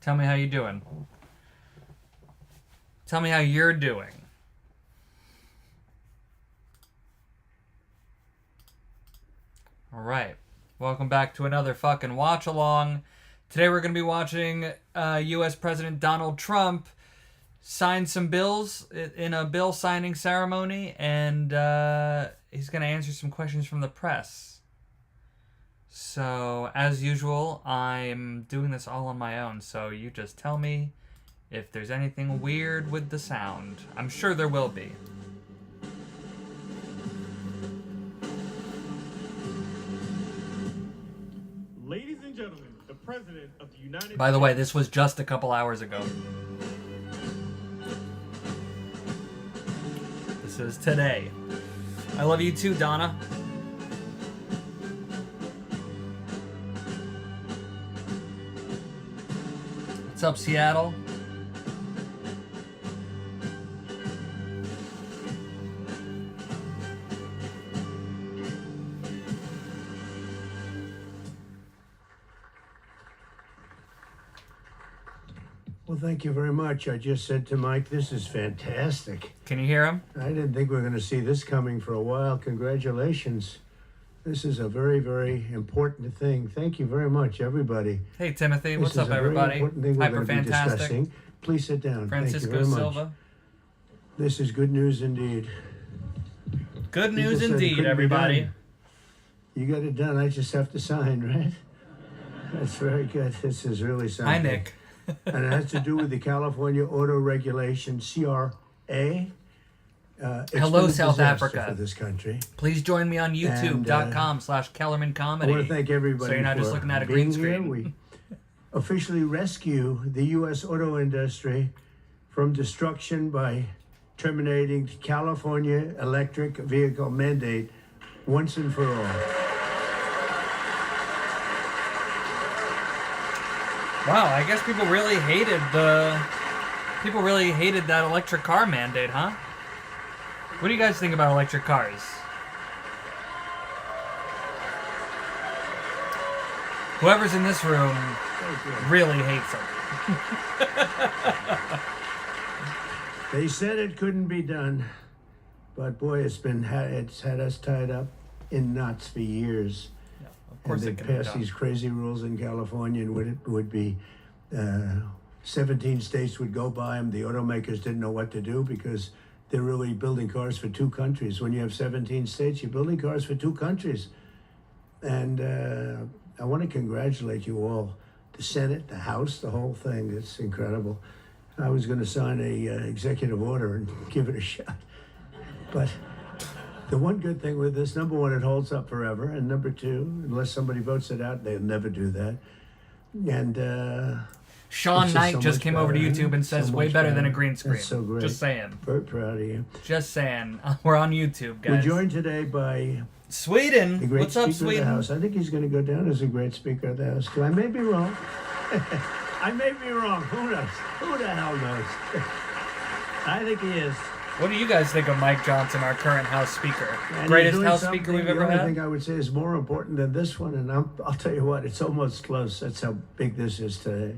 Tell me how you're doing. Tell me how you're doing. All right. Welcome back to another fucking watch along. Today we're going to be watching U.S. President Donald Trump sign some bills in a bill signing ceremony, and he's going to answer some questions from the press. So, as usual, I'm doing this all on my own, so you just tell me if there's anything weird with the sound. I'm sure there will be. Ladies and gentlemen, the President of the United States. By the way, this was just a couple hours ago. This is today. I love you too, Donna. What's up, Seattle? Well, thank you very much. I just said to Mike, this is fantastic. Can you hear him? I didn't think we were going to see this coming for a while. Congratulations. This is a very, very important thing. Thank you very much, everybody. Hey, Timothy. What's up, This is a very everybody? important thing we're Hyper going to be fantastic. discussing. Please sit down. Francisco Thank you very much. Silva. This is good news indeed. Good news People said it indeed, couldn't be everybody. done. You got it done. I just have to sign, right? That's very good. This is really something. Hi, Nick. And it has to do with the California Auto Regulation, CRA. It's Hello, been a South disaster Africa. For this country. Please join me on youtube.com/Kellerman I Comedy. want to thank everybody So you're not for just looking at a being green here. screen. We officially rescue the U.S. auto industry from destruction by terminating the California electric vehicle mandate once and for all. Wow, I guess people really hated that electric car mandate, huh? What do you guys think about electric cars? Whoever's in this room really hates them. They said it couldn't be done, but boy, it's had us tied up in knots for years. Yeah, of course And it they can be passed done. these crazy rules in California, and it would be 17 states would go by them. The automakers didn't know what to do because they're really building cars for two countries. When you have 17 states, you're building cars for two countries. And I want to congratulate you all, the Senate, the House, the whole thing. It's incredible. I was going to sign a executive order and give it a shot. But the one good thing with this, number one, it holds up forever. And number two, unless somebody votes it out, they'll never do that. And Sean it's Knight so just much came over to better, YouTube and so says, way much better than a better. green screen. That's so great. Just saying. very proud of you. Just saying. We're on YouTube, We're guys. joined today by the Sweden. great What's up, Speaker of the Sweden? House. I think he's going to go down as a great Speaker of the House, too. I may be wrong. I may be wrong. Who knows? Who the hell knows? I think he is. What do you guys think of Mike Johnson, our current House Speaker? And he's Greatest doing House Speaker we've something, ever The only had? thing I would say is more important than this one, and I'll tell you what, it's almost close. That's how big this is today.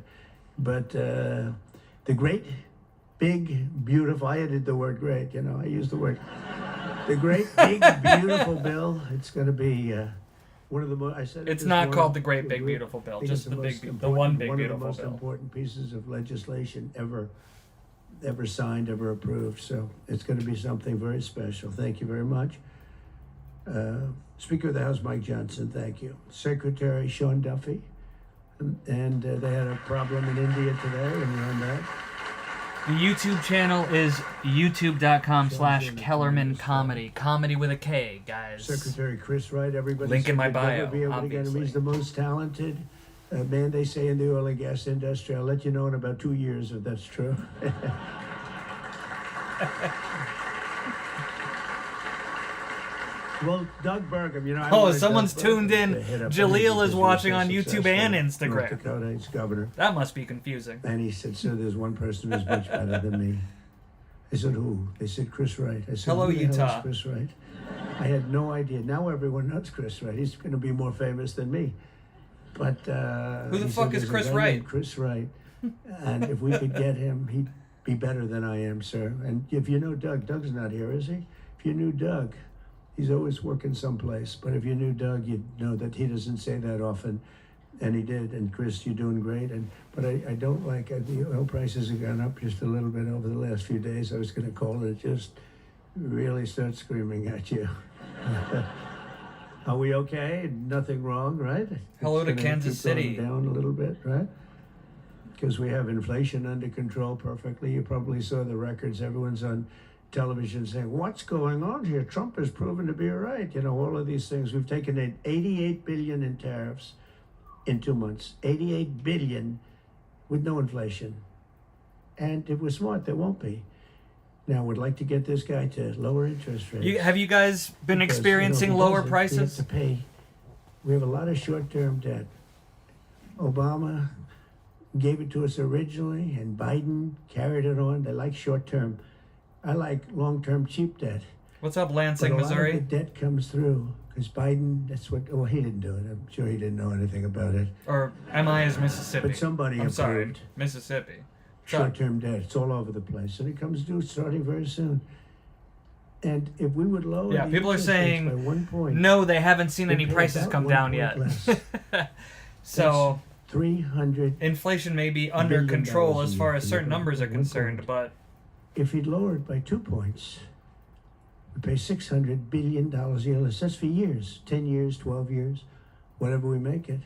But the great, big, beautiful, I added the word great, I used the word. The great, big, beautiful bill, it's going to be one of the most, I said It's this not morning, called the Great Big Beautiful Bill, I think just it's the most one important- big one of beautiful the most bill. important pieces of legislation ever signed, ever approved. So it's going to be something very special. Thank you very much. Speaker of the House, Mike Johnson, thank you. Secretary Sean Duffy, and they had a problem in India today, and we're on that. The YouTube channel is youtube.com/Kellerman Comedy. Comedy with a K, guys. Secretary Chris Wright, everybody Link in said my you'd never bio, be able to get him. obviously. He's the most talented man, they say, in the oil and gas industry. I'll let you know in about 2 years if that's true. Well, Doug Burgum, I Oh, wanted someone's Doug Burgum tuned in. to hit up Jaleel me is because he was watching so on YouTube successful and in Instagram. North Dakota, he's governor. That must be confusing. And he said, sir, there's one person who's much better than me. I said, who? They said, Chris Wright. I said, Hello, who the hell is Utah. Chris Wright? I had no idea. Now everyone knows Chris Wright. He's going to be more famous than me. But Who the he fuck said, is "There's a Chris guy Wright?" named Chris Wright. And if we could get him, he'd be better than I am, sir. And if you know Doug, Doug's not here, is he? If you knew Doug, he's always working someplace. But if you knew Doug, you'd know that he doesn't say that often. And he did. And Chris, you're doing great. But I don't like the oil prices have gone up just a little bit over the last few days. I was going to call it, just really start screaming at you. Are we okay? Nothing wrong, right? Hello to It's gonna Kansas keep going City. down a little bit, right? Because we have inflation under control perfectly. You probably saw the records. Everyone's on television saying, what's going on here? Trump has proven to be right. You know, all of these things. We've taken in $88 billion in tariffs in 2 months. $88 billion with no inflation. And if we're smart, there won't be. Now, we'd like to get this guy to lower interest rates. Have you guys been Because, experiencing if he lower doesn't, prices? We have to pay. We have a lot of short-term debt. Obama gave it to us originally, and Biden carried it on. They like short-term. I like long-term cheap debt. What's up, But Lansing, a lot Missouri? of the debt comes through because Biden. That's what. Well, he didn't do it. I'm sure he didn't know anything about it. Or am I as Mississippi? But somebody I'm sorry, approved Mississippi. Sorry. short-term debt. It's all over the place, and it comes due starting very soon. And if we would lower, Yeah, the people are interest rates saying, by 1 point, No, they haven't seen we any pay prices about come 1 down point yet. less. So 300. inflation may be under $1 billion control a as year far as to certain look at numbers are at one concerned, point. but If he'd lower it by 2 points, we pay $600 billion a year less. That's for years, 10 years, 12 years, whatever we make it.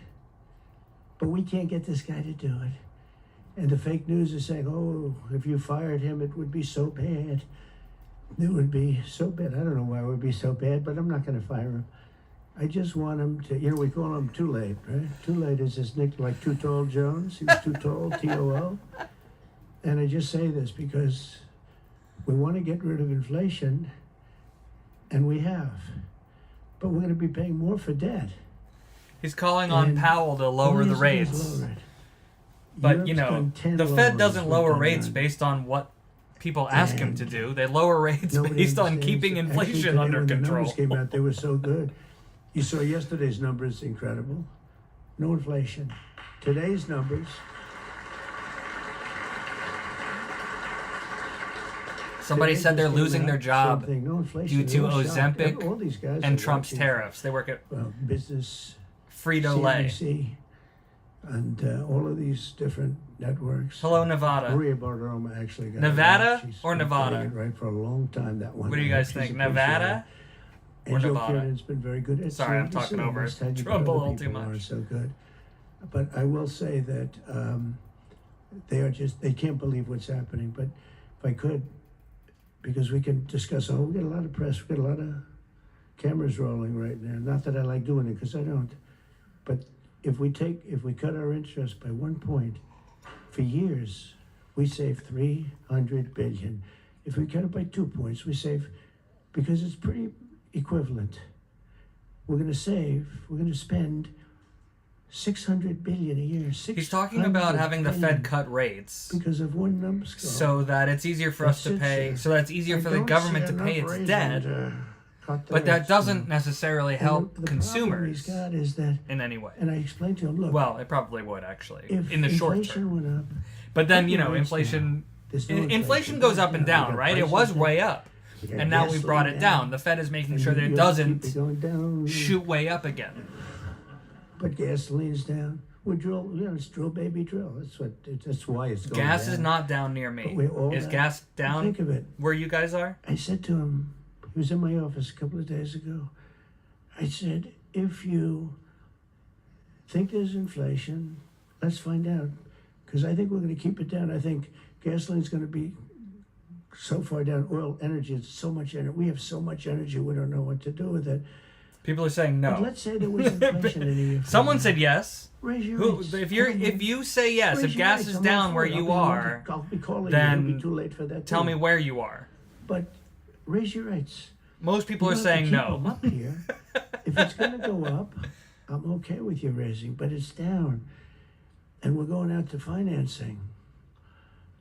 But we can't get this guy to do it. And the fake news is saying, oh, if you fired him, it would be so bad. It would be so bad. I don't know why it would be so bad, but I'm not going to fire him. I just want him to, we call him Too Late, right? Too Late is his nick, like Too Tall Jones. He was too tall, T-O-O. And I just say this because we want to get rid of inflation, and we have. But we're going to be paying more for debt. he's calling on And Powell to lower the rates. But, the Fed doesn't lower rates based on what people ask him to do. They lower rates based on keeping inflation under The control. numbers came out, they were so good. You saw yesterday's numbers, incredible. No inflation. Today's numbers, Somebody said they're losing their job same thing, no inflation. due They to were shocked. Ozempic All these guys and are Trump's watching, tariffs. They work at business, Frito-Lay. CNBC, and all of these different networks. Hello, Nevada. Maria Bartiromo actually got Nevada it right. She's or been Nevada? getting it right for a long time, that one. What do you I guys hope she's think, appreciated. Nevada or And Joe Nevada? Kiernan's been very good. It's Sorry, I'm not- talking you over must have- Trump a other little too people much. aren't so good. But I will say that they can't believe what's happening. But if I could, because we can discuss, we get a lot of press, we get a lot of cameras rolling right now. Not that I like doing it, because I don't. But if we cut our interest by 1 point, for years, we save $300 billion. If we cut it by 2 points, we save, because it's pretty equivalent. We're going to spend $600 billion a year. He's talking about having the Fed cut rates because of one number. so that it's easier for us to pay, so that it's easier for the government to pay its debt. But that doesn't necessarily help the consumers problem he's got is that, in any way. and I explained to him, look, Well, it probably would actually if in the short inflation term. went up, But then look at rates inflation. there's no Inflation goes up and down, We got right? It prices was down. way up, We got and now we brought it gasoline down. The Fed is making and sure that it you keep doesn't it going down. shoot way up again. But gasoline's down. We drill, it's drill, baby, drill. That's why it's going Gas down. is not down near me. But we're all Is down. gas down Think of it. where you guys are? I said to him, he was in my office a couple of days ago. I said, if you think there's inflation, let's find out. Because I think we're going to keep it down. I think gasoline's going to be so far down. Oil, energy, it's so much energy. We have so much energy, we don't know what to do with it. People are saying But no. let's say there was inflation in a year. Someone said yes. Raise your Who, rates. if you say yes, Raise if your gas rates. is I'm all down for where it. you are, I'll be calling then you. It'll be too late for that. tell too. me where you are. But raise your rates. Most people You are don't have to saying keep no. them up here. If it's going to go up, I'm okay with you raising, but it's down. And we're going out to financing.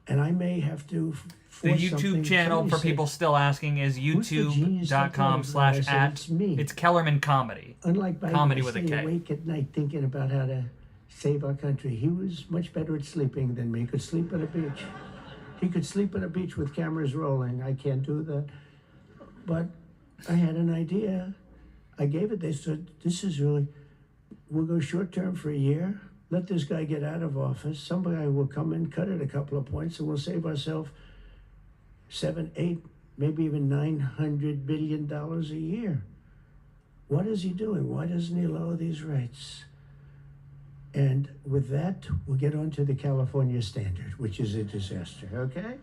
And I may have to The force YouTube something. channel for Somebody people said, still asking is "Who's the genius that did it?" I said, youtube.com/@ "It's me." It's Kellerman Comedy. Unlike Biden, comedy I with a stay K. awake at night thinking about how to save our country. He was much better at sleeping than me. He could sleep at a beach. He could sleep at a beach with cameras rolling. I can't do that. But I had an idea. I gave it. They said, this is really, we'll go short term for a year. Let this guy get out of office. Somebody will come in, cut it a couple of points, and we'll save ourselves 7, 8, maybe even $900 billion a year. What is he doing? Why doesn't he lower these rates? And with that, we'll get on to the California standard, which is a disaster, okay?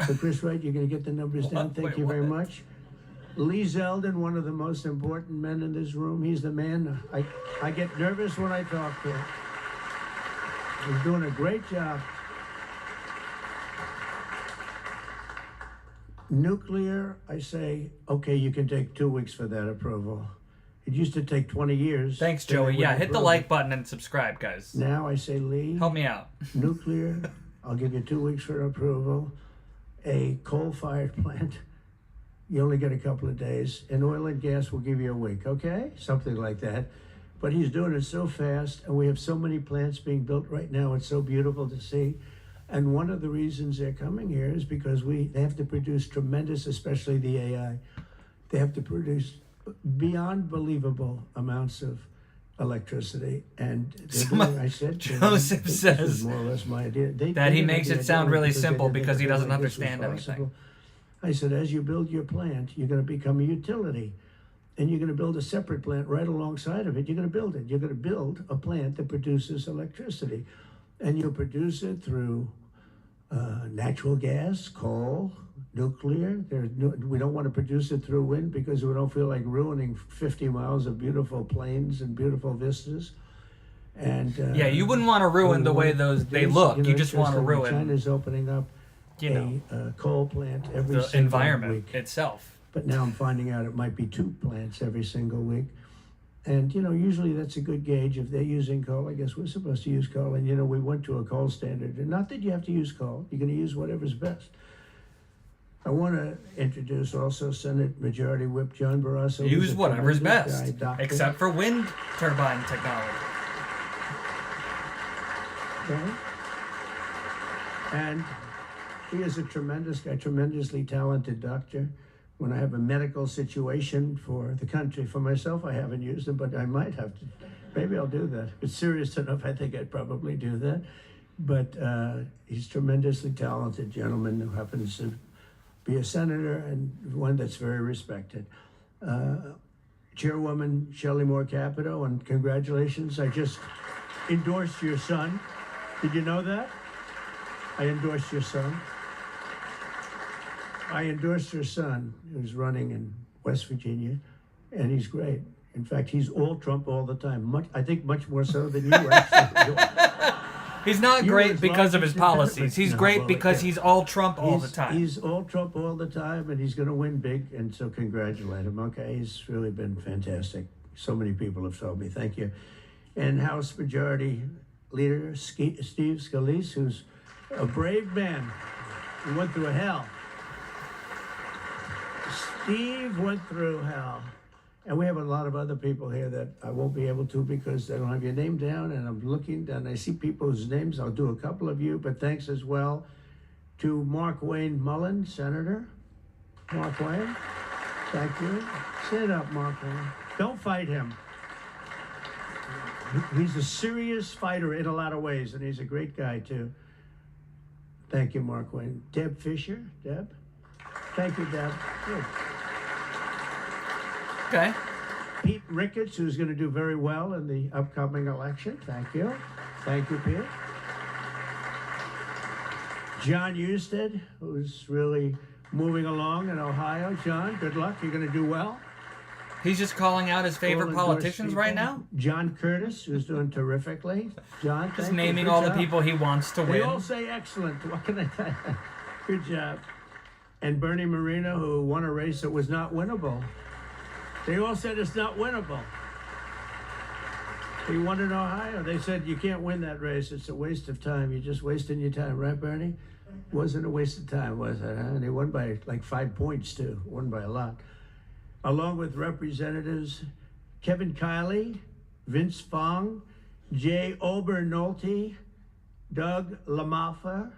So Chris Wright, you're going to get the numbers down. Thank you very much. Lee Zeldin, one of the most important men in this room. He's the man. I get nervous when I talk to him. He's doing a great job. Nuclear, I say, okay, you can take 2 weeks for that approval. It used to take 20 years. Thanks, Joey. Yeah, hit the like button and subscribe, guys. Now I say, Lee. Help me out. Nuclear, I'll give you 2 weeks for approval. A coal-fired plant, you only get a couple of days. And oil and gas will give you a week, okay? Something like that. But he's doing it so fast, and we have so many plants being built right now. It's so beautiful to see. And one of the reasons they're coming here is because they have to produce tremendous, especially the AI, they have to produce beyond believable amounts of electricity. And I said, Joseph this says is more or less my idea. that he makes it sound really simple because he doesn't understand anything. I said, as you build your plant, you're going to become a utility. And you're going to build a separate plant right alongside of it. You're going to build it. You're going to build a plant that produces electricity. And you'll produce it through natural gas, coal, nuclear. We don't want to produce it through wind because we don't feel like ruining 50 miles of beautiful plains and beautiful vistas. And yeah, you wouldn't want to ruin the way they look. You just want to ruin. China's opening up a coal plant every the environment week. Itself. But now I'm finding out it might be 2 plants every single week. And, usually that's a good gauge. If they're using coal, I guess we're supposed to use coal. And, we went to a coal standard. And not that you have to use coal. You're going to use whatever's best. I want to introduce also Senate Majority Whip John Barrasso. Use whatever's best, except for wind turbine technology. Okay. And he is a tremendous guy, tremendously talented doctor. When I have a medical situation for the country, for myself, I haven't used him, but I might have to. Maybe I'll do that. If it's serious enough, I think I'd probably do that. But he's a tremendously talented gentleman who happens to be a senator and one that's very respected. Chairwoman Shelley Moore Capito, and congratulations. I just endorsed your son. Did you know that? I endorsed your son. I endorsed your son, who's running in West Virginia, and he's great. In fact, he's all Trump all the time. I think much more so than you actually. He's not great because of his policies. He's great because he's all Trump all the time. He's all Trump all the time, and he's going to win big, and so congratulate him, okay? He's really been fantastic. So many people have told me. Thank you. And House Majority Leader Steve Scalise, who's a brave man. He went through hell. Steve went through hell. And we have a lot of other people here that I won't be able to because they don't have your name down, and I'm looking and I see people whose names. I'll do a couple of you, but thanks as well to Mark Wayne Mullen, Senator. Mark Wayne, thank you. Sit up, Mark Wayne. Don't fight him. He's a serious fighter in a lot of ways, and he's a great guy too. Thank you, Mark Wayne. Deb Fisher, Deb. Thank you, Deb. Good. Okay. Pete Ricketts, who's going to do very well in the upcoming election. Thank you. Thank you, Pete. John Husted, who's really moving along in Ohio. John, good luck. You're going to do well. He's just calling out his favorite politicians right now? John Curtis, who's doing terrifically. John, just naming all the people he wants to win. They all say excellent. What can I tell you? Good job. And Bernie Moreno, who won a race that was not winnable. They all said it's not winnable. He won in Ohio. They said you can't win that race. It's a waste of time. You're just wasting your time, right, Bernie? Wasn't a waste of time, was it? Huh? And he won by like 5 points too. Won by a lot. Along with Representatives Kevin Kiley, Vince Fong, Jay Obernolte, Doug Lamaffa,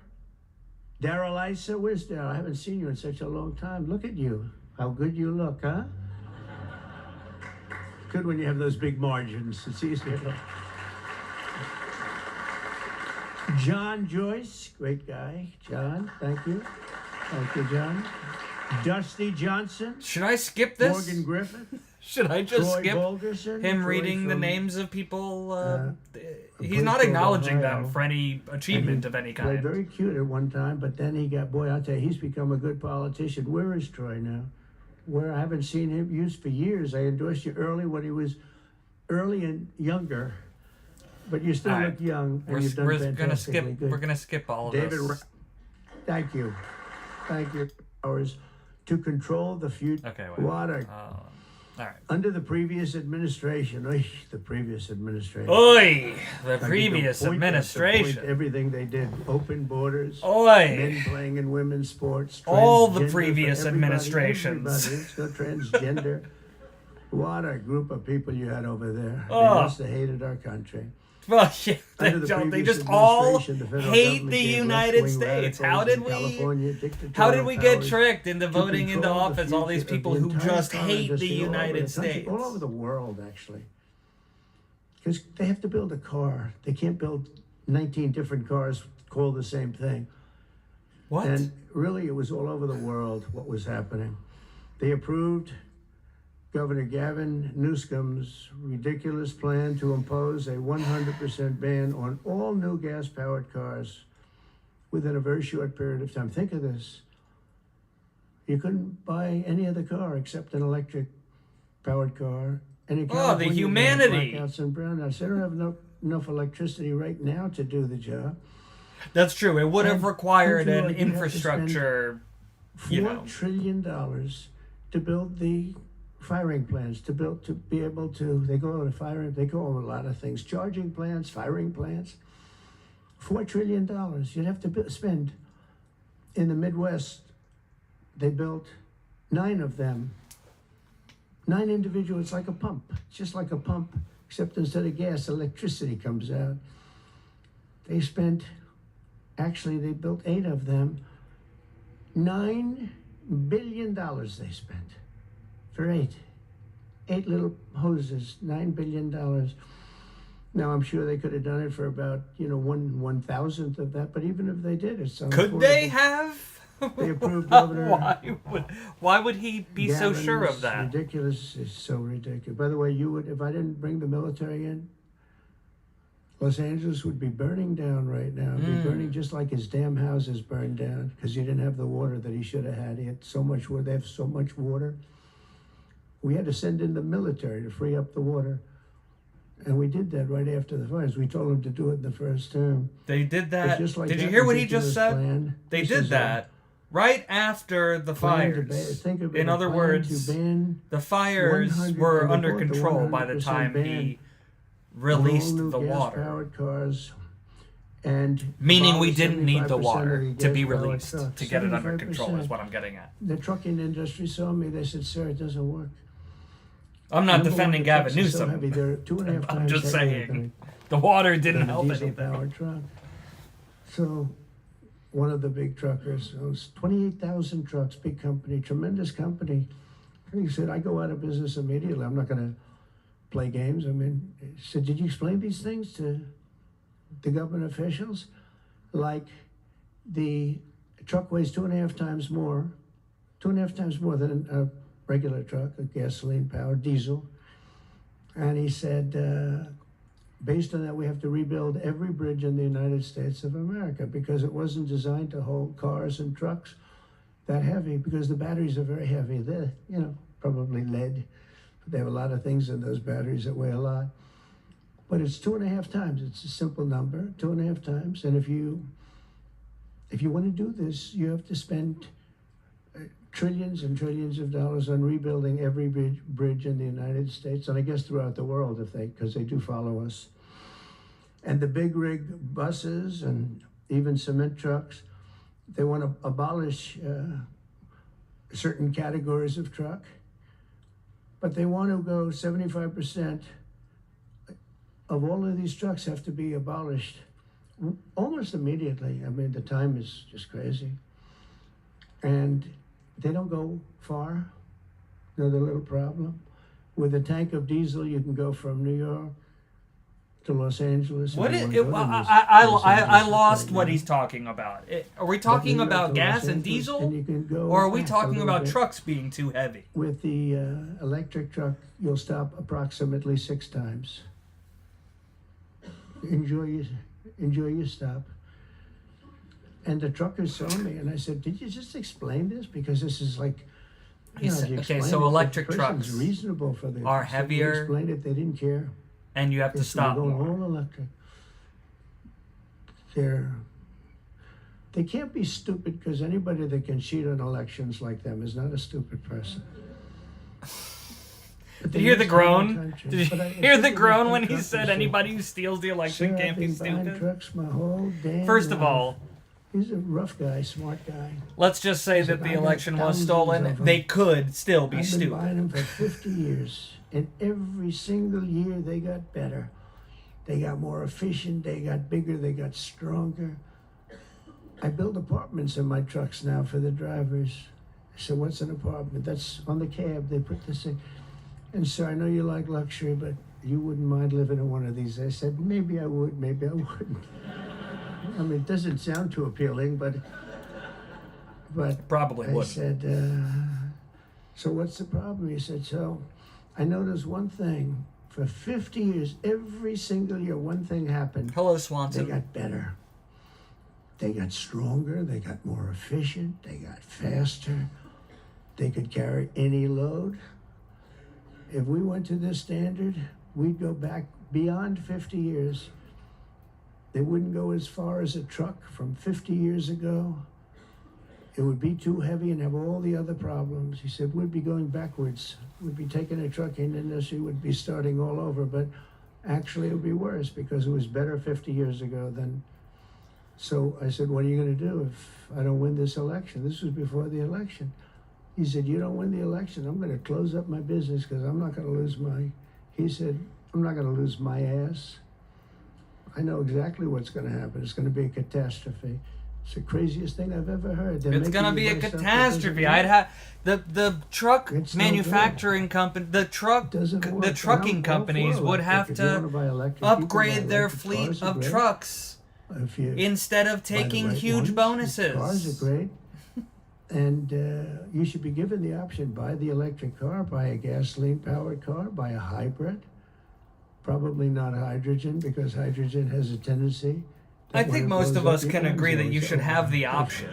Daryl Issa. Where's Daryl? I haven't seen you in such a long time. Look at you. How good you look, huh? Good when you have those big margins. It's easier. John Joyce, great guy. John, thank you. Thank you, John. Dusty Johnson. Should I skip this? Morgan Griffith. Should I just Troy skip Bolgerson, him Troy reading the from, names of people? He's place not called acknowledging Ohio. them for any achievement of any Played kind. very cute at one time, but then he got, boy, I'll tell you, he's become a good politician. Where is Troy now? Where I haven't seen him used for years. I endorsed you early when he was early and younger, but you still All right. look young, and We're, you've done we're gonna skip. fantastically good. We're gonna skip all of David, this. thank you. Thank you. Powers to control the future Okay, wait. water. All right. Under the previous administration, the previous administration. Oi! The I could go previous point after administration. point, everything they did, open borders, Oi! men playing in women's sports, All the transgender for previous everybody, administrations. everybody. It's no transgender. What a group of people you had over there. They Oh. must have hated our country. Well, yeah, Under the they previous just all administration, the federal hate government the gave United left-wing States. radicals How did in we? California How did dictatorial we get powers tricked into to voting into control the office all these future of people the who entire just car hate the industry all over United country, States? all over the world, actually. Because they have to build a car. They can't build 19 different cars called the same thing. What? And really, it was all over the world what was happening. They approved Governor Gavin Newsom's ridiculous plan to impose a 100% ban on all new gas-powered cars within a very short period of time. Think of this. You couldn't buy any other car except an electric-powered car. And in Oh, the California, they have humanity. blackouts and brownouts. They don't have enough electricity right now to do the job. That's true. It would have And required country an like you have to infrastructure. You know. $4 trillion to build the firing plants, to be able to, they go to firing, they go over a lot of things, charging plants, firing plants. $4 trillion you'd have to spend. In the Midwest, they built 9 of them. 9 individual, it's like a pump, just like a pump, except instead of gas, electricity comes out. They built 8 of them. $9 billion they spent for 8 little hoses, $9 billion. Now I'm sure they could have done it for about, 1/1000th of that, but even if they did, it's Could they unaffordable. have? They approved Governor Why would he be so sure of Gavin's that? Ridiculous. It's so ridiculous. By the way, you would, if I didn't bring the military in, Los Angeles would be burning down right now. It'd be burning just like his damn houses burned down because he didn't have the water that he should have had. He had so much water. They have so much water. We had to send in the military to free up the water. And we did that right after the fires. We told them to do it in the first term. They did But that. just like Did you that hear what he just ridiculous said? plan, They this did is a that right after the plan to fires. think of it, In a other plan words, to ban the fires 100 were they under call it the control by the 100% time ban he on released all new the water. gas-powered cars, and Meaning we abolished didn't need the 75% water of to be gas-powered released trucks. to get it under control, is 75%. what I'm getting at. The trucking industry saw me. They said, "Sir, it doesn't work." I'm not Number defending one, the Gavin trucks are so Newsom. heavy, they're 2.5 I'm times just heavier saying the water didn't than a help anything. diesel-powered truck. So, one of the big truckers owns 28,000 trucks, big company, tremendous company. And he said, "I go out of business immediately. I'm not going to play games." I mean, he said, "Did you explain these things to the government officials? Like, the truck weighs 2.5 times more than a regular truck, a gasoline-powered diesel." And he said, based on that, we have to rebuild every bridge in the United States of America because it wasn't designed to hold cars and trucks that heavy because the batteries are very heavy. They're, probably lead. They have a lot of things in those batteries that weigh a lot. But it's 2.5 times. It's a simple number, 2.5 times. And if you want to do this, you have to spend trillions and trillions of dollars on rebuilding every bridge in the United States, and I guess throughout the world, because they do follow us. And the big rig buses and even cement trucks, they want to abolish certain categories of truck, but they want to go 75% of all of these trucks have to be abolished almost immediately. I mean, the time is just crazy. And they don't go far. Another little problem. With a tank of diesel, you can go from New York to Los Angeles. What is it? I lost what he's talking about. Are we talking about gas and diesel? And you can go or are we back a talking little about bit. trucks being too heavy? With the electric truck, you'll stop approximately 6 times. Enjoy your stop. And the truckers saw me, and I said, "Did you just explain this? Because this is like, He said- if you okay, explain so it, electric the person's trucks reasonable for the are so we heavier, explained it, they didn't care. and you have to They said, stop "We're going more. all electric." They can't be stupid, because anybody that can cheat on elections like them is not a stupid person. Did you hear the groan? Did you hear the groan when he said anybody who steals the election can't be stupid? Trucks my whole damn First of life. all, He's a rough guy, smart guy. let's just say that the election was stolen. They could still be I've been buying stupid. them for 50 years, and every single year they got better. They got more efficient, they got bigger, they got stronger. I build apartments in my trucks now for the drivers. I said, "What's an apartment?" That's on the cab, they put this in. And sir, I know you like luxury, but you wouldn't mind living in one of these. I said, "Maybe I would, maybe I wouldn't." I mean, it doesn't sound too appealing, but Probably I would. said, "So what's the problem?" He said, "So I noticed one thing. For 50 years, every single year, one thing happened. Hello, They Swanson. got better. They got stronger. They got more efficient. They got faster. They could carry any load. If we went to this standard, we'd go back beyond 50 years. They wouldn't go as far as a truck from 50 years ago. It would be too heavy and have all the other problems." He said, "We'd be going backwards. We'd be taking a trucking industry, would be starting all over, but actually it would be worse because it was better 50 years ago than." So I said, "What are you going to do if I don't win this election?" This was before the election. He said, "You don't win the election, I'm going to close up my business because I'm not going to lose my," he said, "I'm not going to lose my ass. I know exactly what's going to happen. It's going to be a catastrophe. It's the craziest thing I've ever heard. They're It's making gonna me be a buy something that catastrophe. doesn't I'd work. have the truck It's no manufacturing company, the Doesn't work. the trucking And I'm all companies for would electric. have If you wanna to buy electric, you can buy upgrade their electric. fleet Cars are of great. trucks If you instead of buy the taking right huge ones, bonuses. Cars are great. And you should be given the option: buy the electric car, buy a gasoline-powered car, buy a hybrid. Probably not hydrogen, because hydrogen has a tendency. I that when think it most blows of up, us your can guns agree that always you should over. have the option.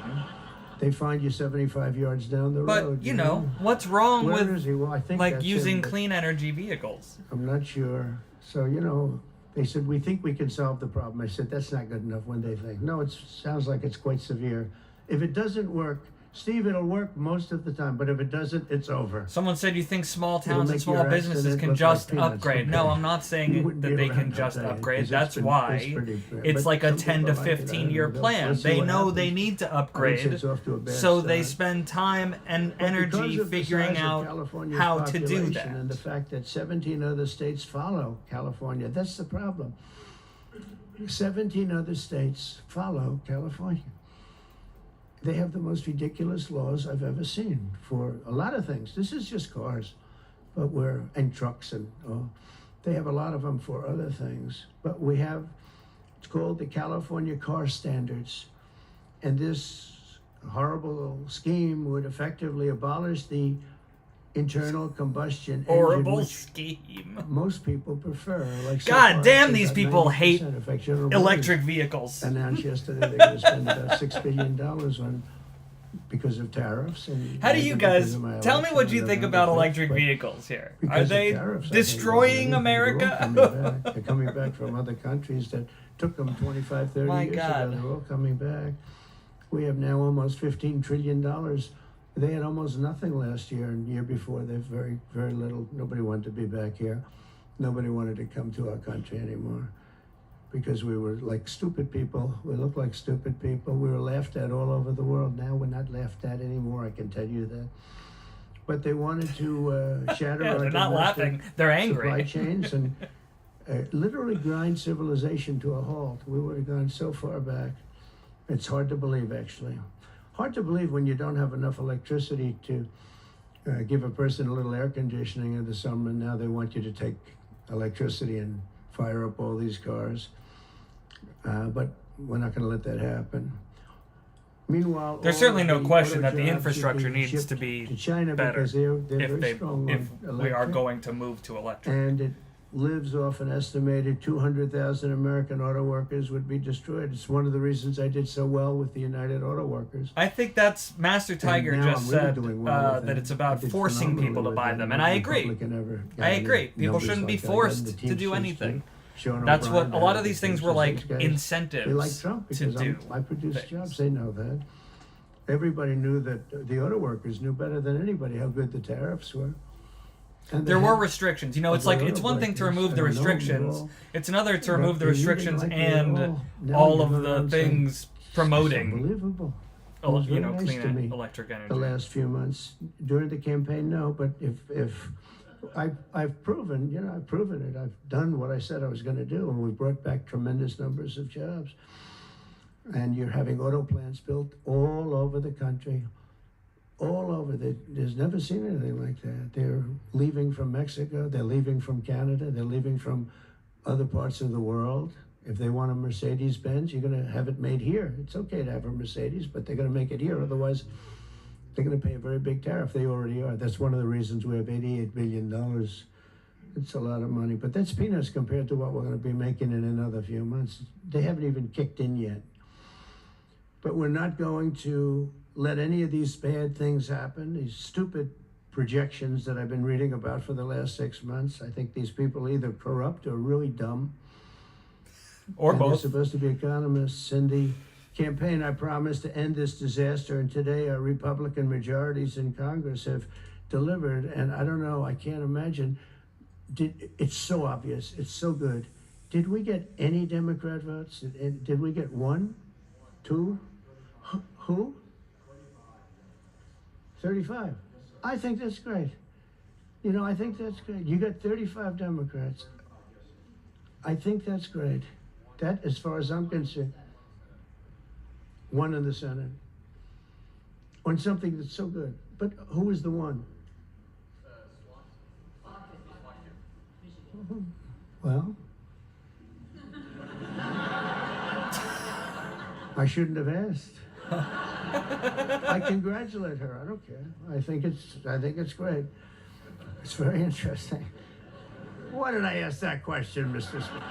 They find you 75 yards down the But, road. you know, what's wrong Where with is he? Well, I think like that's using him, but clean energy vehicles? I'm not sure. So, you know, they said, "We think we can solve the problem." I said, "That's not good enough." When they think, "No, it sounds like it's quite severe." If it doesn't work, Steve, it'll work most of the time, but if it doesn't, it's over. Someone said you think small It'll towns and make small your businesses accident can look just like peanuts. upgrade. Okay. No, I'm not You saying wouldn't that be they around, can I'll just tell you, upgrade. 'cause That's it's why pretty fair. it's But like a some 10 to people like it. I don't 15-year know. plan. Let's see They what know happens. they need to I would say upgrade, it's off to a bad so they start. spend time and But energy because of the figuring size of out California's how to do population that. and the fact that 17 other states follow California, that's the problem. 17 other states follow California. They have the most ridiculous laws I've ever seen for a lot of things. This is just cars, but and trucks and they have a lot of them for other things. But we have, it's called the California Car Standards, and this horrible scheme would effectively abolish the internal combustion engine, Horrible which scheme. most people prefer. Like so God far, damn, it's these about people 90%. hate In fact, General Motors electric vehicles. announced yesterday they're going to spend about $6 billion on because of tariffs. And How do you because guys of my tell me election what on you think November about 5th, electric but vehicles here? because Are of they tariffs, I think destroying they're all America? coming back. They're coming back from other countries that took them 25, 30 My years God. ago. They're all coming back. We have now almost $15 trillion. They had almost nothing last year, and the year before they've very, very little. Nobody wanted to be back here. Nobody wanted to come to our country anymore because we were like stupid people. We looked like stupid people. We were laughed at all over the world. Now we're not laughed at anymore, I can tell you that. But they wanted to shatter Yeah, our they're not domestic laughing. They're supply angry. chains, and literally grind civilization to a halt. We would have gone so far back. It's hard to believe, actually. Hard to believe when you don't have enough electricity to give a person a little air conditioning in the summer, and now they want you to take electricity and fire up all these cars. But we're not going to let that happen. Meanwhile, There's all certainly of no the question auto that the jobs are infrastructure being needs shipped to be to China better because they're if very strong if on we are electric. going to move to electric. And it lives off an estimated 200,000 American auto workers would be destroyed. It's one of the reasons I did so well with the United Auto Workers. I think that's Master Tiger And now just I'm really said doing well with that them. it's I about did forcing phenomenally people to with buy them. them, and No I agree. Republican ever got I any agree. People numbers shouldn't be like I got forced the to do Teamsters, anything. Sean That's what O'Brien, a lot the of these things were Teamsters, like those guys. incentives They like Trump to because do. I produce things. jobs. They know that. Everybody knew that the auto workers knew better than anybody how good the tariffs were. And There they were had- restrictions. You know, it's the like auto it's one thing to workers, remove the I know them restrictions. all. It's another to But remove the they didn't restrictions like me at and all. Now all you of go the around saying, things "It's promoting, unbelievable." It was you very know, nice clean to me electric energy. the last few months during the campaign. No, but if I've proven, I've proven it. I've done what I said I was going to do, and we brought back tremendous numbers of jobs. And you're having auto plants built all over the country, all over. There's never seen anything like that. They're leaving from Mexico. They're leaving from Canada. They're leaving from other parts of the world. If they want a Mercedes-Benz, you're going to have it made here. It's okay to have a Mercedes, but they're going to make it here. Otherwise, they're going to pay a very big tariff. They already are. That's one of the reasons we have $88 billion. It's a lot of money, but that's peanuts compared to what we're going to be making in another few months. They haven't even kicked in yet. But we're not going to let any of these bad things happen, these stupid projections that I've been reading about for the last 6 months. I think these people are either corrupt or really dumb. Or And both. they're supposed to be economists. In the campaign, I promised to end this disaster, and today our Republican majorities in Congress have delivered. And I don't know, I can't imagine. It's so obvious. It's so good. Did we get any Democrat votes? Did we get one? Two? Who? 35. I think that's great. I think that's great. You got 35 Democrats. I think that's great. That, as far as I'm concerned, one in the Senate on something that's so good. But who is the one? Well, I shouldn't have asked. I congratulate her. I don't care. I think it's great. It's very interesting. Why did I ask that question, Mr. Speaker?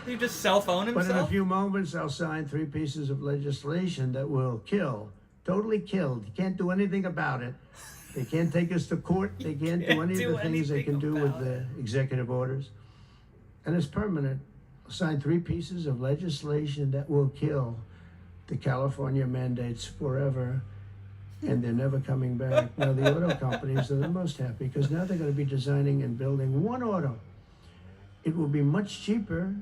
He just cell phone But in a himself. few moments, I'll sign 3 pieces of legislation that will kill, totally kill. You can't do anything about it. They can't take us to court. They can't do any of the things they can do with the executive orders. And it's permanent. I'll sign 3 pieces of legislation that will kill the California mandates forever, and they're never coming back. Now, the auto companies are the most happy because now they're going to be designing and building one auto. It will be much cheaper.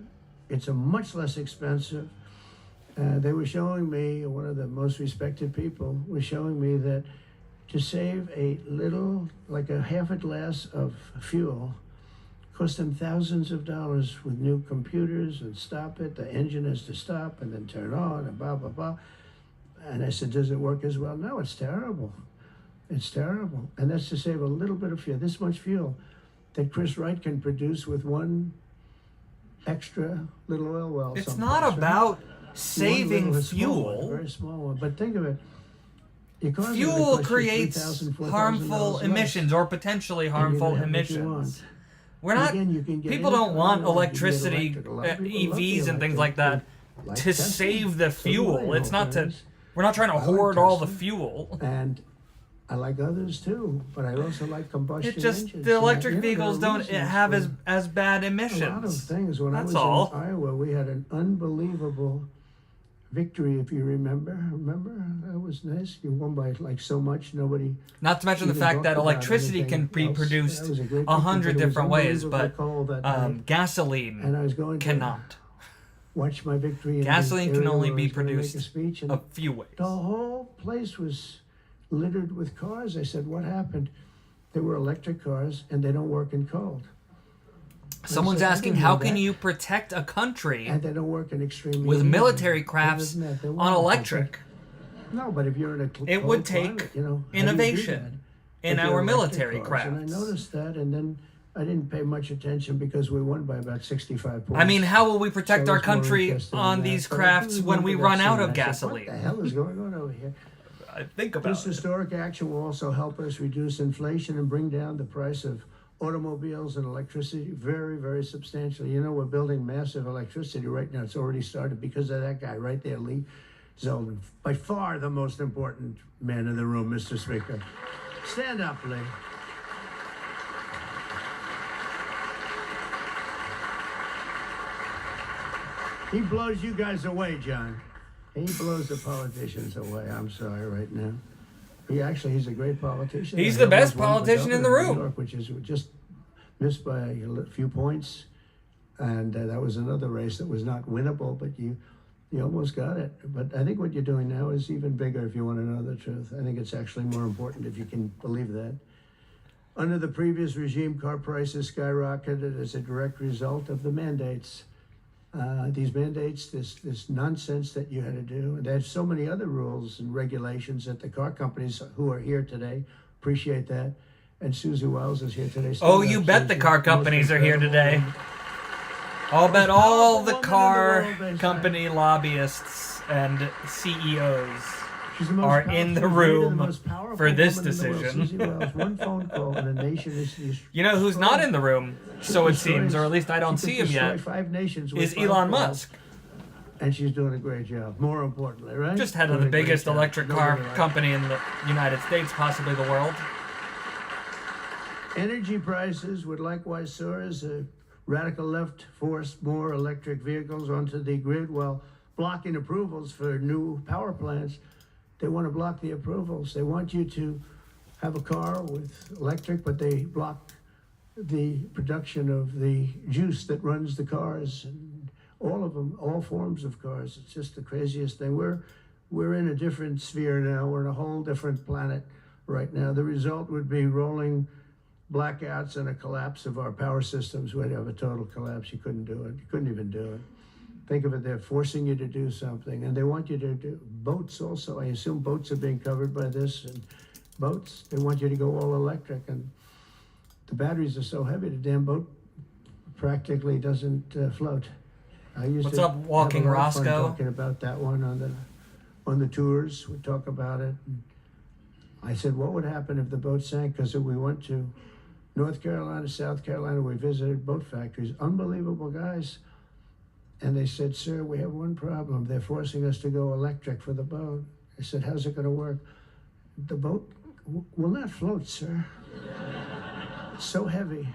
It's a much less expensive. They were showing me, one of the most respected people was showing me that to save a little, like a half a glass of fuel, cost them thousands of dollars with new computers and stop it. The engine has to stop and then turn on and blah, blah, blah. And I said, does it work as well? No, it's terrible. It's terrible. And that's to save a little bit of fuel, this much fuel that Chris Wright can produce with one extra little oil well. It's someplace, not right? about One saving little, small one, fuel. very small one. But think of it. Your car's gonna Fuel cost you creates $3,000, $4,000 harmful less. emissions or potentially And you harmful can have what you emissions. want. We're not. Again, you can get People any don't car want you want. You can get electricity, electric. A lot of people love the EVs and things electric. like that They like to Tesla. save the So do I, fuel. It's in all not to. fairness. We're not trying to I like hoard all the Tesla. fuel. And I like others too, but I also like combustion It just engines. the And electric there are vehicles don't reasons have for as bad a lot of emissions. things. When That's I was all. in Iowa, we had an unbelievable victory, if you remember. Remember? That was nice. You won by like so much, nobody Not to mention the even fact talked that about electricity can anything be else. produced That was a great 100 victory, but it was different ways, unbelievable but cold that night. And gasoline I was going to cannot. watch my victory. In Gasoline the can area only where I be was gonna make produced a speech, and A few ways. the whole place was littered with cars. I said, what happened? They were electric cars, and they don't work in cold. Someone's said, "I asking, didn't how know can that." you protect a country And they don't work in extreme with heat. military Other crafts than that, they on won't. electric? No, but if you're in a It cold would take climate, you know, how do you do innovation that? in But they're our electric military cars, and I crafts. noticed that, and then I didn't pay much attention because we won by about 65 points. I mean, how will we protect So our it's more country interesting on than these that. But I do crafts when we remember run that out scene. of I said, gasoline? what the hell is going on over here? I think about This it. historic action will also help us reduce inflation and bring down the price of automobiles and electricity very, very substantially. You know, we're building massive electricity right now. It's already started because of that guy right there, Lee Zeldin. By far the most important man in the room, Mr. Speaker. Stand up, Lee. He blows you guys away, John. He blows the politicians away. I'm sorry right now. He's a great politician. He's I the best almost won for politician in the governor of New room. York, which is just missed by a few points. And that was another race that was not winnable, but you almost got it. But I think what you're doing now is even bigger if you want to know the truth. I think it's actually more important if you can believe that. Under the previous regime, car prices skyrocketed as a direct result of the mandates. These mandates, this nonsense that you had to do. And there's so many other rules and regulations that the car companies who are here today appreciate that. And Susie Wells is here today. Oh, you bet the car companies are here today. I'll bet all the car company lobbyists and CEOs are in the room for this decision. One phone call and a nation is You know who's not in the room, so it seems, or at least I don't see him yet, five nations with is five Elon calls. Musk. And she's doing a great job. More importantly, right? Just head of Doing the a great biggest job. electric No car doubt about it. company in the United States, possibly the world. Energy prices would likewise soar as the radical left forced more electric vehicles onto the grid while blocking approvals for new power plants. They want to block the approvals. They want you to have a car with electric, but they block the production of the juice that runs the cars and all of them, all forms of cars. It's just the craziest thing. We're in a different sphere now. We're in a whole different planet right now. The result would be rolling blackouts and a collapse of our power systems. We'd have a total collapse. You couldn't do it. You couldn't even do it. Think of it, they're forcing you to do something, and they want you to do boats also. I assume boats are being covered by this, and boats, they want you to go all electric, and the batteries are so heavy, the damn boat practically doesn't float. I used What's to up, Walking have a lot of fun Roscoe? talking about that one on the tours. We talk about it. And I said, what would happen if the boat sank? Because we went to North Carolina, South Carolina, we visited boat factories, unbelievable guys. And they said, sir, we have one problem. They're forcing us to go electric for the boat. I said, how's it going to work? The boat will not float, sir. It's so heavy.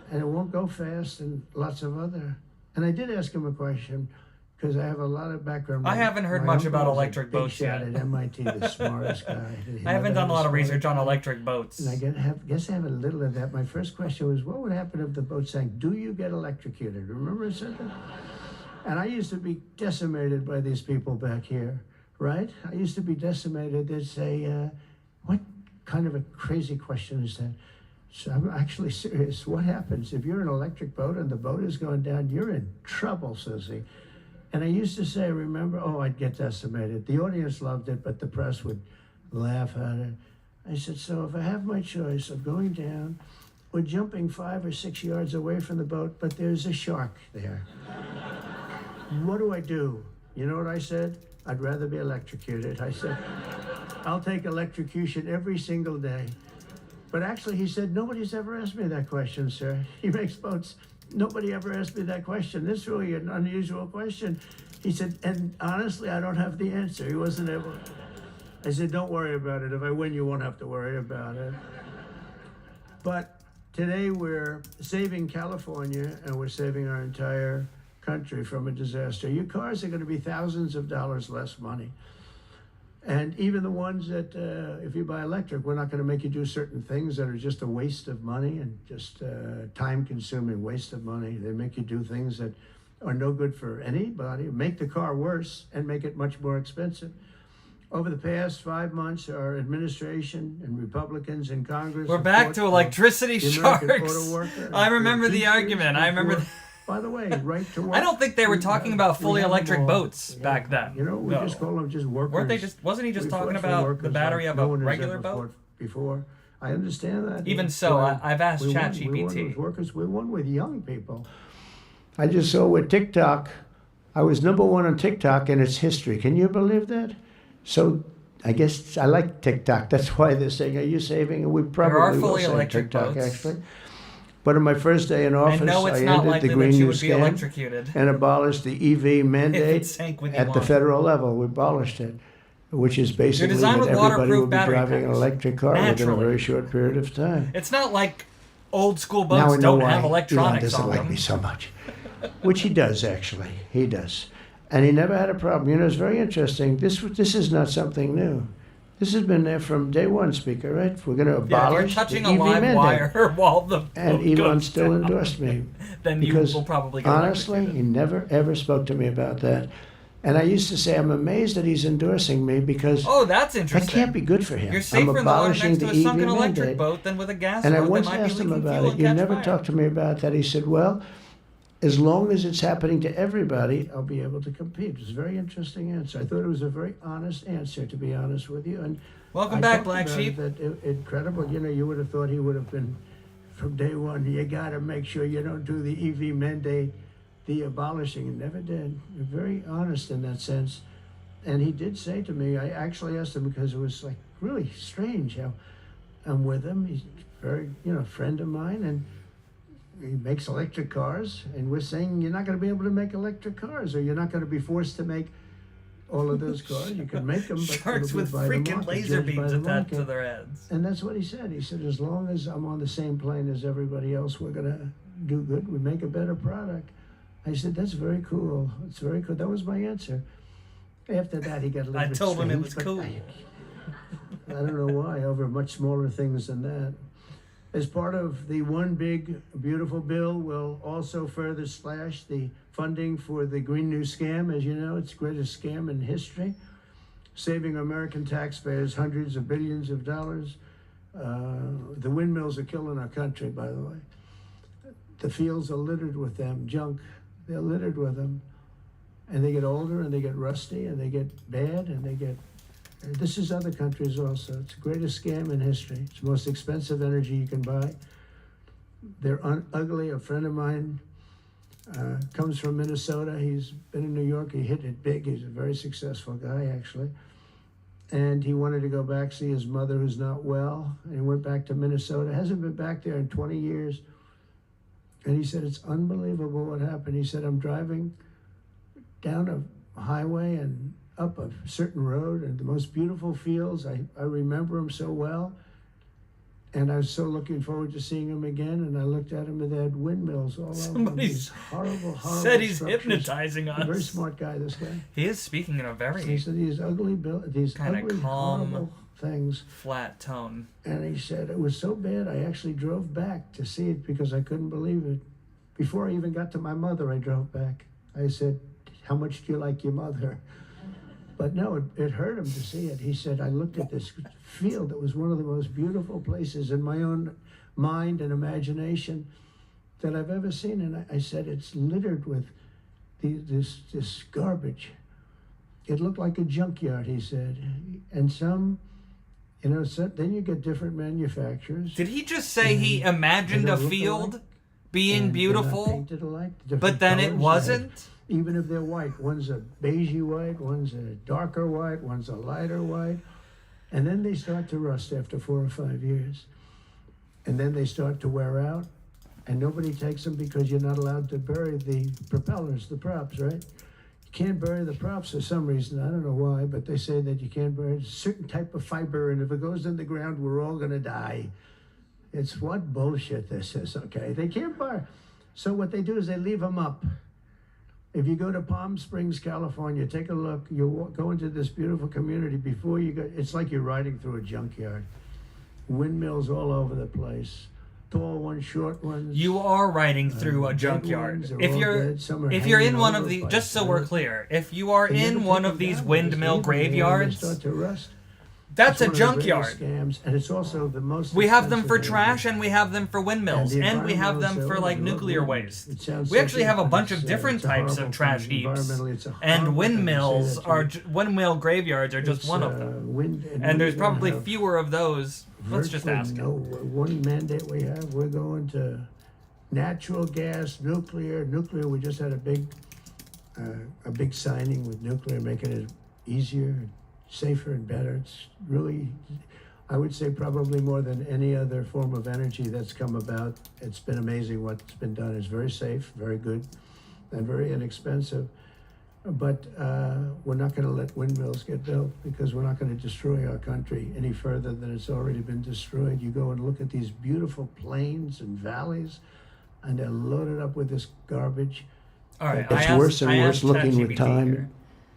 And it won't go fast, and lots of other. And I did ask him a question, because I have a lot of background. I haven't heard My much uncle about was a electric big boats shot yet. at MIT, the smartest guy. He I haven't never done had a lot of smarter research on guy. electric boats. And I guess I have a little of that. My first question was, what would happen if the boat sank? Do you get electrocuted? Remember I said that? And I used to be decimated by these people back here, right? I used to be decimated. They'd say, what kind of a crazy question is that? So I'm actually serious. What happens if you're in an electric boat and the boat is going down? You're in trouble, Susie. And I used to say, remember, I'd get decimated. The audience loved it, but the press would laugh at it. I said, so if I have my choice of going down or jumping 5 or 6 yards away from the boat, but there's a shark there, what do I do? You know what I said? I'd rather be electrocuted. I said, I'll take electrocution every single day. But actually, he said, nobody's ever asked me that question, sir. He makes boats. Nobody ever asked me that question. This is really an unusual question. He said, and honestly, I don't have the answer. He wasn't able. I said, don't worry about it. If I win, you won't have to worry about it. But today we're saving California, and we're saving our entire country from a disaster. Your cars are going to be thousands of dollars less money. And even the ones that, if you buy electric, we're not going to make you do certain things that are just a waste of money and just time-consuming waste of money. They make you do things that are no good for anybody, make the car worse, and make it much more expensive. Over the past 5 months, our administration and Republicans in Congress. We're back to electricity the American sharks. auto worker, I remember the teachers, argument. I remember. By the way, right to work. I don't think they were talking about fully we have them electric all. boats Yeah. back then. You know, we No. just call them just workers. Weren't they just? Wasn't he just We talking fought for about workers the battery like of no a one has regular ever boat? fought before. I understand that. Even so, I've asked we won ChatGPT. with workers. We won with young people. I just saw with TikTok. I was #1 on TikTok in its history. Can you believe that? So I guess I like TikTok. That's why they're saying, "Are you saving?" We probably are will fully save electric TikTok boats. actually. But on my first day in office, And no, it's I not ended likely the that Green you New would be Scam electrocuted. and abolished the EV mandate sank when you at the launched. federal level. We abolished it, which is basically designed that with everybody waterproof will be battery driving an packs. electric car within a Naturally. very short period of time. It's not like old school Now boats I know don't why have Elon electronics doesn't on like them. me so much, which he does actually. He does, and he never had a problem. You know, it's very interesting. This is not something new. This has been there from day one, Speaker. Right? We're going to Yeah, if abolish you're touching the a EV live mandate. wire while the And boat Elon goes still down, endorsed me. then you Because will probably get honestly, electrocuted. he never ever spoke to me about that. And I used to say, I'm amazed that he's endorsing me because Oh, that's that interesting. can't be good for him. You're I'm safer in the water abolishing next to the a EV sunken electric mandate. boat than with a gas And I boat that once might asked be him leaking about fuel it. and You catch never fire. talked to me about that. He said, well, as long as it's happening to everybody, I'll be able to compete. It's a very interesting answer. I thought it was a very honest answer, to be honest with you. And Welcome I back, talked Black about Sheep. incredible. You know, you would have thought he would have been from day one. You got to make sure you don't do the EV mandate, the abolishing. He never did. You're very honest in that sense. And he did say to me, I actually asked him because it was like really strange how I'm with him. He's very, friend of mine, and he makes electric cars. And we're saying you're not going to be able to make electric cars, or you're not going to be forced to make all of those cars. You can make them, but Sharks it'll be with by the freaking market, laser judged by beams the attached to market. their heads. And that's what he said. He said, as long as I'm on the same plane as everybody else, we're going to do good. We make a better product. I said, that's very cool. It's very cool. That was my answer. After that, he got a little I bit told him it strange, was but cool. I don't know why, over much smaller things than that. As part of the One Big Beautiful Bill, will also further slash the funding for the Green New Scam. As you know, it's the greatest scam in history, saving American taxpayers hundreds of billions of dollars. The windmills are killing our country, by the way. The fields are littered with them, junk. They're littered with them. And they get older, and they get rusty, and they get bad, and they get... This is other countries also. It's the greatest scam in history. It's the most expensive energy you can buy. They're ugly. A friend of mine comes from Minnesota. He's been in New York. He hit it big. He's a very successful guy, actually. And he wanted to go back, see his mother who's not well. And he went back to Minnesota. Hasn't been back there in 20 years. And he said, it's unbelievable what happened. He said, I'm driving down a highway and up a certain road, and the most beautiful fields. I remember them so well. And I was so looking forward to seeing him again. And I looked at him, and they had windmills all over them. Somebody's These horrible said he's structures. hypnotizing A very us. smart guy, this guy. He is speaking in a He very said these these Kinda ugly, calm. horrible things. flat tone. And he said it was so bad, I actually drove back to see it because I couldn't believe it. Before I even got to my mother, I drove back. I said, how much do you like your mother? But no, it hurt him to see it. He said, I looked at this field that was one of the most beautiful places in my own mind and imagination that I've ever seen. And I said, it's littered with this garbage. It looked like a junkyard, he said. And some, then you get different manufacturers. Did he just say he imagined they a don't look field alike, being and they're not beautiful, painted alike, different but then it colors. wasn't? Even if they're white, one's a beigey white, one's a darker white, one's a lighter white. And then they start to rust after 4 or 5 years. And then they start to wear out, and nobody takes them because you're not allowed to bury the propellers, the props, right? You can't bury the props for some reason. I don't know why, but they say that you can't bury a certain type of fiber, and if it goes in the ground, we're all gonna die. It's what bullshit this is, okay? They can't bury. So what they do is they leave them up. If you go to Palm Springs, California, take a look. You go into this beautiful community. Before you go, it's like you're riding through a junkyard. Windmills all over the place. tall ones, short ones. You are riding through a dead junkyard. ones are If all you're dead. Some are if you're in hanging one of over the, by just so we're thread. clear, if you are They never in take one them of these down because windmill leave them there and they graveyards, start to rust. that's It's a one of the greatest junkyard. Scams, and it's also the most. We have them for expensive trash energy. and we have them for windmills And the and we have them environmentalists for say, like "Oh, we love nuclear windmills." waste. It sounds We so actually have a cheap, bunch but of it's, different it's a types horrible of trash thing. heaps. Environmentally, it's a And horrible thing to say windmills that are you- windmill graveyards are just it's, one of them. Wind, And there's we probably have fewer of those. Let's just virtually ask. No, one mandate we have, we're going to natural gas, nuclear. Nuclear, we just had a big signing with nuclear, making it easier, safer, and better. It's really, I would say, probably more than any other form of energy that's come about. It's been amazing what's been done. It's very safe, very good, and very inexpensive. But we're not going to let windmills get built because we're not going to destroy our country any further than it's already been destroyed. You go and look at these beautiful plains and valleys, and they're loaded up with this garbage. All right, It's worse and worse looking with time. here.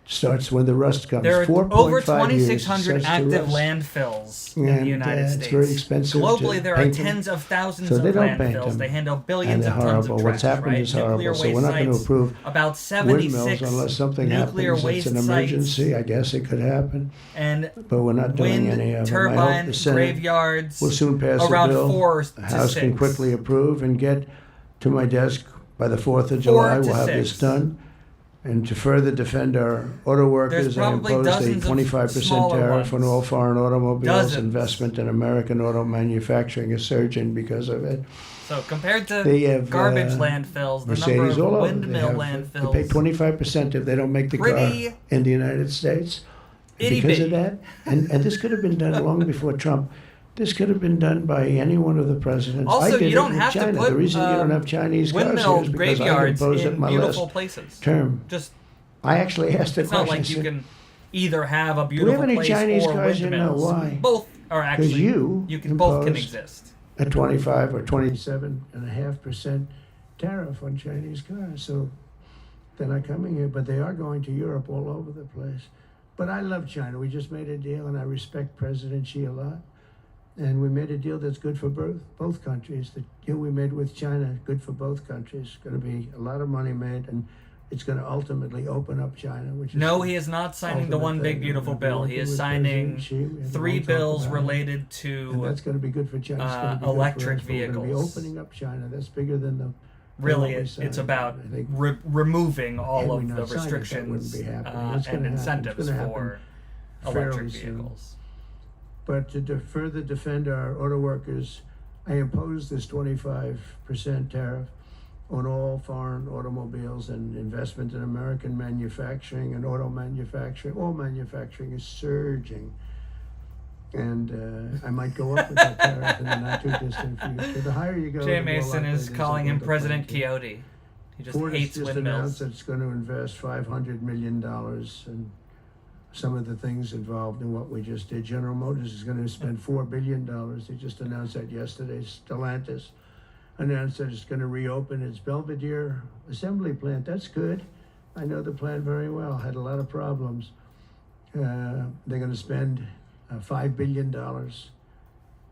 Starts when the rust comes. There are 4.5 over years, 2,600 it starts to active rust. landfills in And, the United it's States. very expensive Globally, to there are paint them. tens of thousands So of they don't paint landfills. them. They handle And billions they're of tons of horrible. trash. What's happened right? is Nuclear horrible. So waste we're not going to sites, approve about 76 windmills unless something nuclear happens. waste It's an emergency. I guess it could happen. and But we're not doing any wind of them. I hope turbine the Senate graveyards. will soon pass around a bill. 4 The to House 6. can quickly approve and get to my desk by the 4th of 4 July. to We'll have 6. this done. And to further defend our auto workers, I probably imposed a dozens of 25% smaller tariff on ones. all foreign automobiles. Dozens. Investment in American auto manufacturing is surging because of it. So compared to They have garbage landfills, the Mercedes number all of over. windmill They landfills. pay 25% if they don't make the Pretty car in the United States. itty Because bitty. of that, and this could have been done long before Trump. This could have been done by any one of the presidents. Also, I did you it don't with have to China. put The reason you don't have Chinese cars here windmill is because I graveyards imposed it in in my beautiful last places. term. Just I actually asked the it's not question. like you can either have a we beautiful have any place Chinese or cars? You know windmills. why? Both are actually you both can imposed exist. a 25 or 27.5% tariff on Chinese cars. So they're not coming here, but they are going to Europe all over the place. But I love China. We just made a deal, and I respect President Xi a lot. And we made a deal that's good for both countries. The deal we made with China, good for both countries. Going to be a lot of money made, and it's going to ultimately open up China. Which is No, he is not signing the one big beautiful bill. He is signing 3 bills related And to that's going to be good for China. It's gonna be good for electric us. We're going to be vehicles. opening up China. That's bigger than the. really what we it's signed. about I think removing all had we of not the signed it, that restrictions wouldn't be happening. It's and gonna happen. It's incentives gonna for happen electric fairly soon. vehicles. But to further defend our auto workers, I imposed this 25% tariff on all foreign automobiles and investment in American manufacturing and auto manufacturing. All manufacturing is surging. And I might go up with that tariff in the not too distant future. The higher you go, Jay the more Mason likely is it calling to him go to President plenty. Quixote. He just Ford has hates just windmills. announced that it's going to invest $500 million and some of the things involved in what we just did. General Motors is going to spend $4 billion. They just announced that yesterday. Stellantis announced that it's going to reopen its Belvedere assembly plant. That's good. I know the plant very well. Had a lot of problems. They're going to spend $5 billion.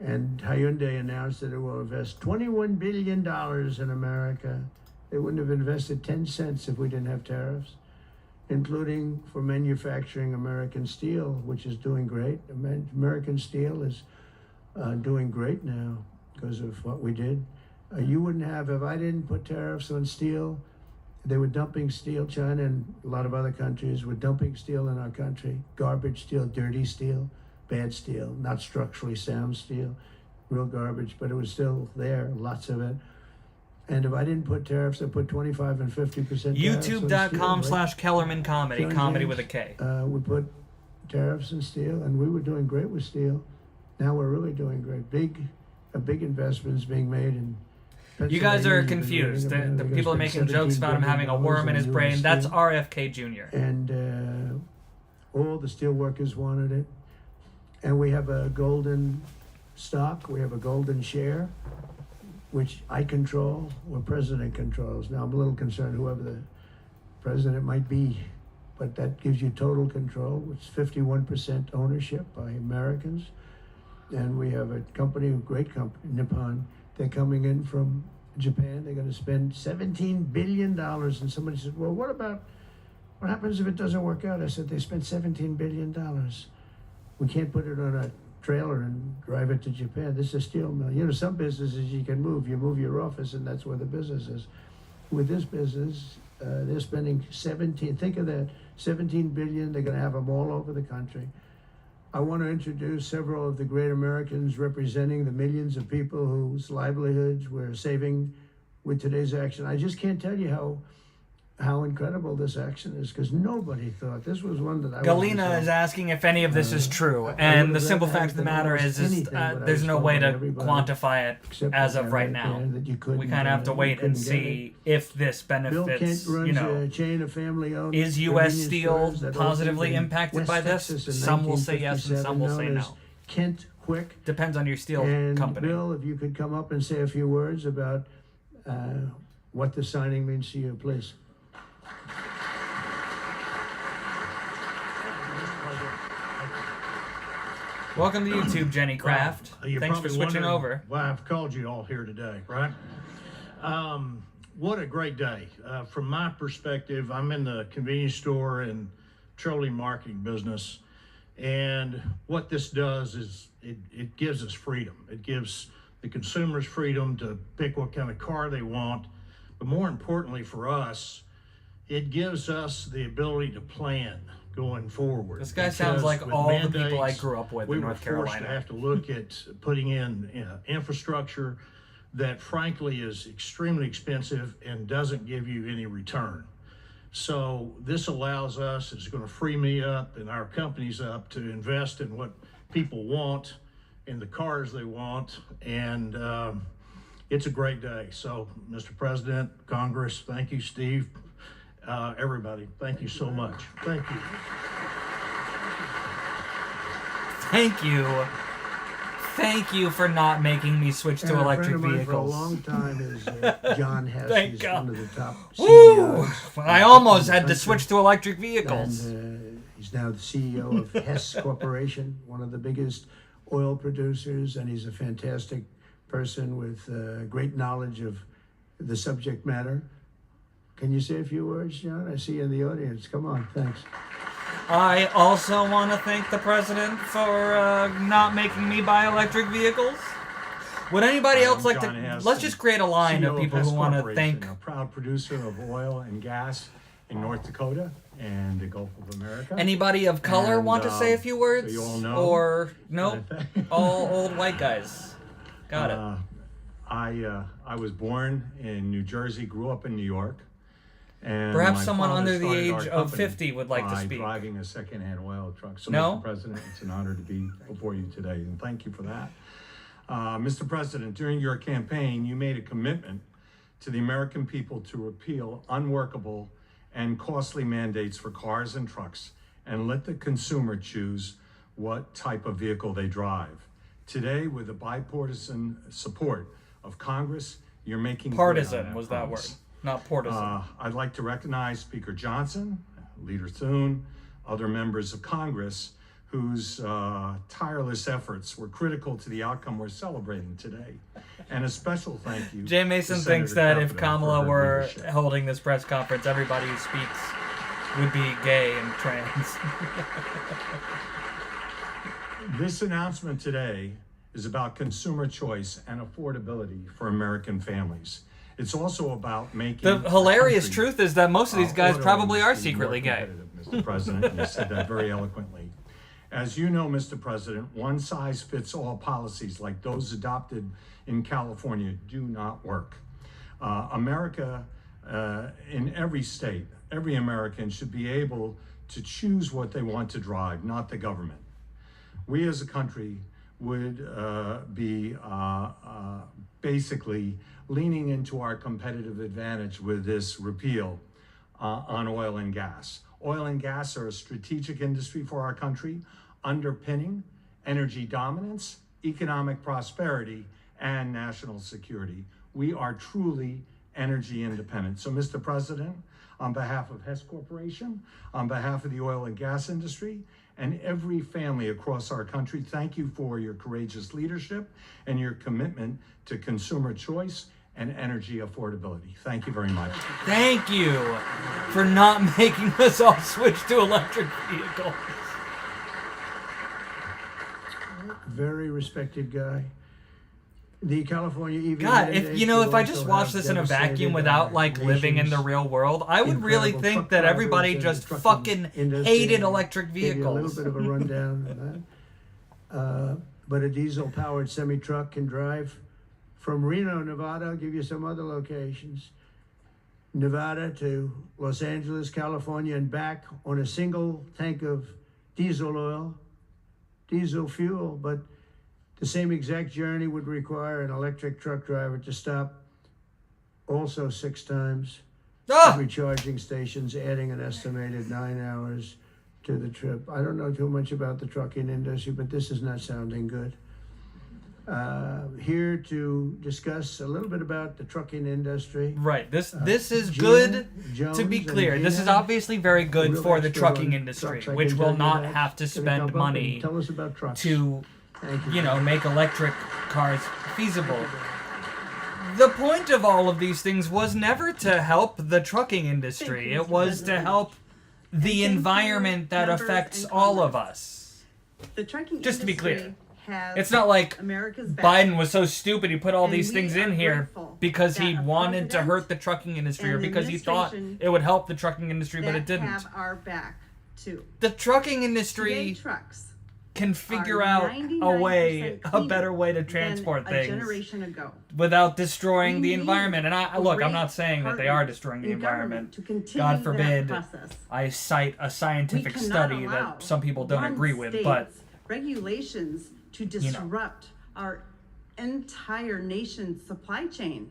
And Hyundai announced that it will invest $21 billion in America. They wouldn't have invested 10 cents if we didn't have tariffs, including for manufacturing American steel, which is doing great. American steel is doing great now because of what we did. You wouldn't have, if I didn't put tariffs on steel, they were dumping steel. China and a lot of other countries were dumping steel in our country. Garbage steel, dirty steel, bad steel, not structurally sound steel, real garbage, but it was still there, lots of it. And if I didn't put tariffs, I put 25 and 50% YouTube.com/Kellerman Comedy, John comedy James, with a K. we put tariffs in steel, and we were doing great with steel. Now we're really doing great. A big investment is being made in You guys are Pennsylvania. You've been confused. reading about it. The They're people are gonna making spend jokes about him $17 having a worm in his billion brain. US That's steel. RFK Jr. And all the steel workers wanted it. And we have a golden stock, we have a golden share, which I control, or president controls. Now, I'm a little concerned whoever the president might be, but that gives you total control. It's 51% ownership by Americans. And we have a company, a great company, Nippon, They're coming in from Japan. They're going to spend $17 billion. And somebody said, well, what happens if it doesn't work out? I said, they spent $17 billion. We can't put it on a trailer and drive it to Japan. This is a steel mill. You know, some businesses you can move. You move your office and that's where the business is. With this business, they're spending think of that, 17 billion. They're going to have them all over the country. I want to introduce several of the great Americans representing the millions of people whose livelihoods we're saving with today's action. I just can't tell you how incredible this action is, because nobody thought this was one that I Galena is asking if any of this is true, and the simple fact of the matter is there's no way to quantify it as of right now. We kind of have to wait and see if this benefits, a chain of family-owned is U.S. Steel positively impacted by this? Some will say yes and some will say no. Kent Quick. Depends on your steel and company. Bill, if you could come up and say a few words about what the signing means to you, please. Welcome to YouTube, Jenny Kraft. Thanks for switching over. Why I've called you all here today, right? What a great day. From my perspective, I'm in the convenience store and petroleum marketing business. And what this does is it gives us freedom. It gives the consumers freedom to pick what kind of car they want. But more importantly for us, it gives us the ability to plan going forward. This guy sounds like all the people I grew up with in North Carolina. We were forced to have to look at putting in infrastructure that frankly is extremely expensive and doesn't give you any return. So this allows us, it's going to free me up and our companies up to invest in what people want, in the cars they want, and it's a great day. So Mr. President, Congress, thank you, Steve. Everybody, thank you so much. Thank you. Thank you. Thank you for not making me switch to electric vehicles. For a long time is John Hess. Thank He's God. one of the top Woo! CEOs. I almost had to switch to electric vehicles. And, he's now the CEO of Hess Corporation, one of the biggest oil producers, and he's a fantastic person with great knowledge of the subject matter. Can you say a few words, John? I see you in the audience. Come on, thanks. I also want to thank the president for not making me buy electric vehicles. Would anybody else like to? Let's just create a line of people who want to thank. A proud producer of oil and gas in North Dakota and the Gulf of America. Anybody of color want to say a few words? So you all know. Or no? All old white guys. Got it. I was born in New Jersey, grew up in New York. And perhaps my someone father under the started age our of company 50 would like to by speak. driving a secondhand oil truck. So, No? Mr. President, it's an honor to be before you today, and thank you for that. Mr. President, during your campaign, you made a commitment to the American people to repeal unworkable and costly mandates for cars and trucks and let the consumer choose what type of vehicle they drive. Today, with the bipartisan support of Congress, you're making good on Partisan was that word, promise. not partisan. I'd like to recognize Speaker Johnson, Leader Thune, other members of Congress whose tireless efforts were critical to the outcome we're celebrating today. And a special thank you. Jay Mason to thinks Senator that if Capito Kamala for her were leadership. holding this press conference, everybody who speaks would be gay and trans. This announcement today is about consumer choice and affordability for American families. It's also about making The hilarious country, truth is that most of these guys auto probably are industry secretly more gay. competitive, Mr. President, and you said that very eloquently. As you know, Mr. President, one-size-fits-all policies like those adopted in California do not work. America, in every state, every American should be able to choose what they want to drive, not the government. We as a country would be basically leaning into our competitive advantage with this repeal on oil and gas. Oil and gas are a strategic industry for our country, underpinning energy dominance, economic prosperity, and national security. We are truly energy independent. So, Mr. President, on behalf of Hess Corporation, on behalf of the oil and gas industry, and every family across our country. Thank you for your courageous leadership and your commitment to consumer choice and energy affordability. Thank you very much. Thank you for not making us all switch to electric vehicles. Very respected guy. The California EV God, mandate if will I also just watched have this in a devastated vacuum without our like living in the nation's real world, I would really incredible think truck that drivers everybody and just trucking fucking industry, hated and electric give you a little vehicles. bit of a rundown on that. But a diesel-powered semi-truck can drive from Reno, Nevada. I'll give you some other locations. Nevada to Los Angeles, California, and back on a single tank of diesel oil, diesel fuel. But the same exact journey would require an electric truck driver to stop also 6 times Ah! at recharging stations, adding an estimated 9 hours to the trip. I don't know too much about the trucking industry, but this is not sounding good. Here to discuss a little bit about the trucking industry. Right. This is Gina good. Jones To be and clear, this is Gina, obviously very good real for the expert trucking on industry, trucks, I which can will tell you not that. have to Gonna come spend up and money Tell us about trucks. to, Thank you. make electric cars feasible. The point of all of these things was never to help the trucking industry. Thank you, It Mr. was to President. help the thank you, environment that members affects and all of Congress. us. The trucking Just to be industry clear, has It's not like America's back. Biden was so stupid he put all And these we things are in here grateful because he that a wanted to president hurt the trucking industry or and the because he thought administration it would help the trucking industry, but that it didn't. have our back too. The trucking Today, industry trucks can figure are out a 99% a cleaner better way to than transport a things generation ago. without destroying We the need environment. And I look, I'm not great saying that they are destroying the partners in environment. government to continue God that forbid process. I cite a We scientific cannot study allow that some people don't one agree with, but state's regulations to disrupt our entire nation's supply chain.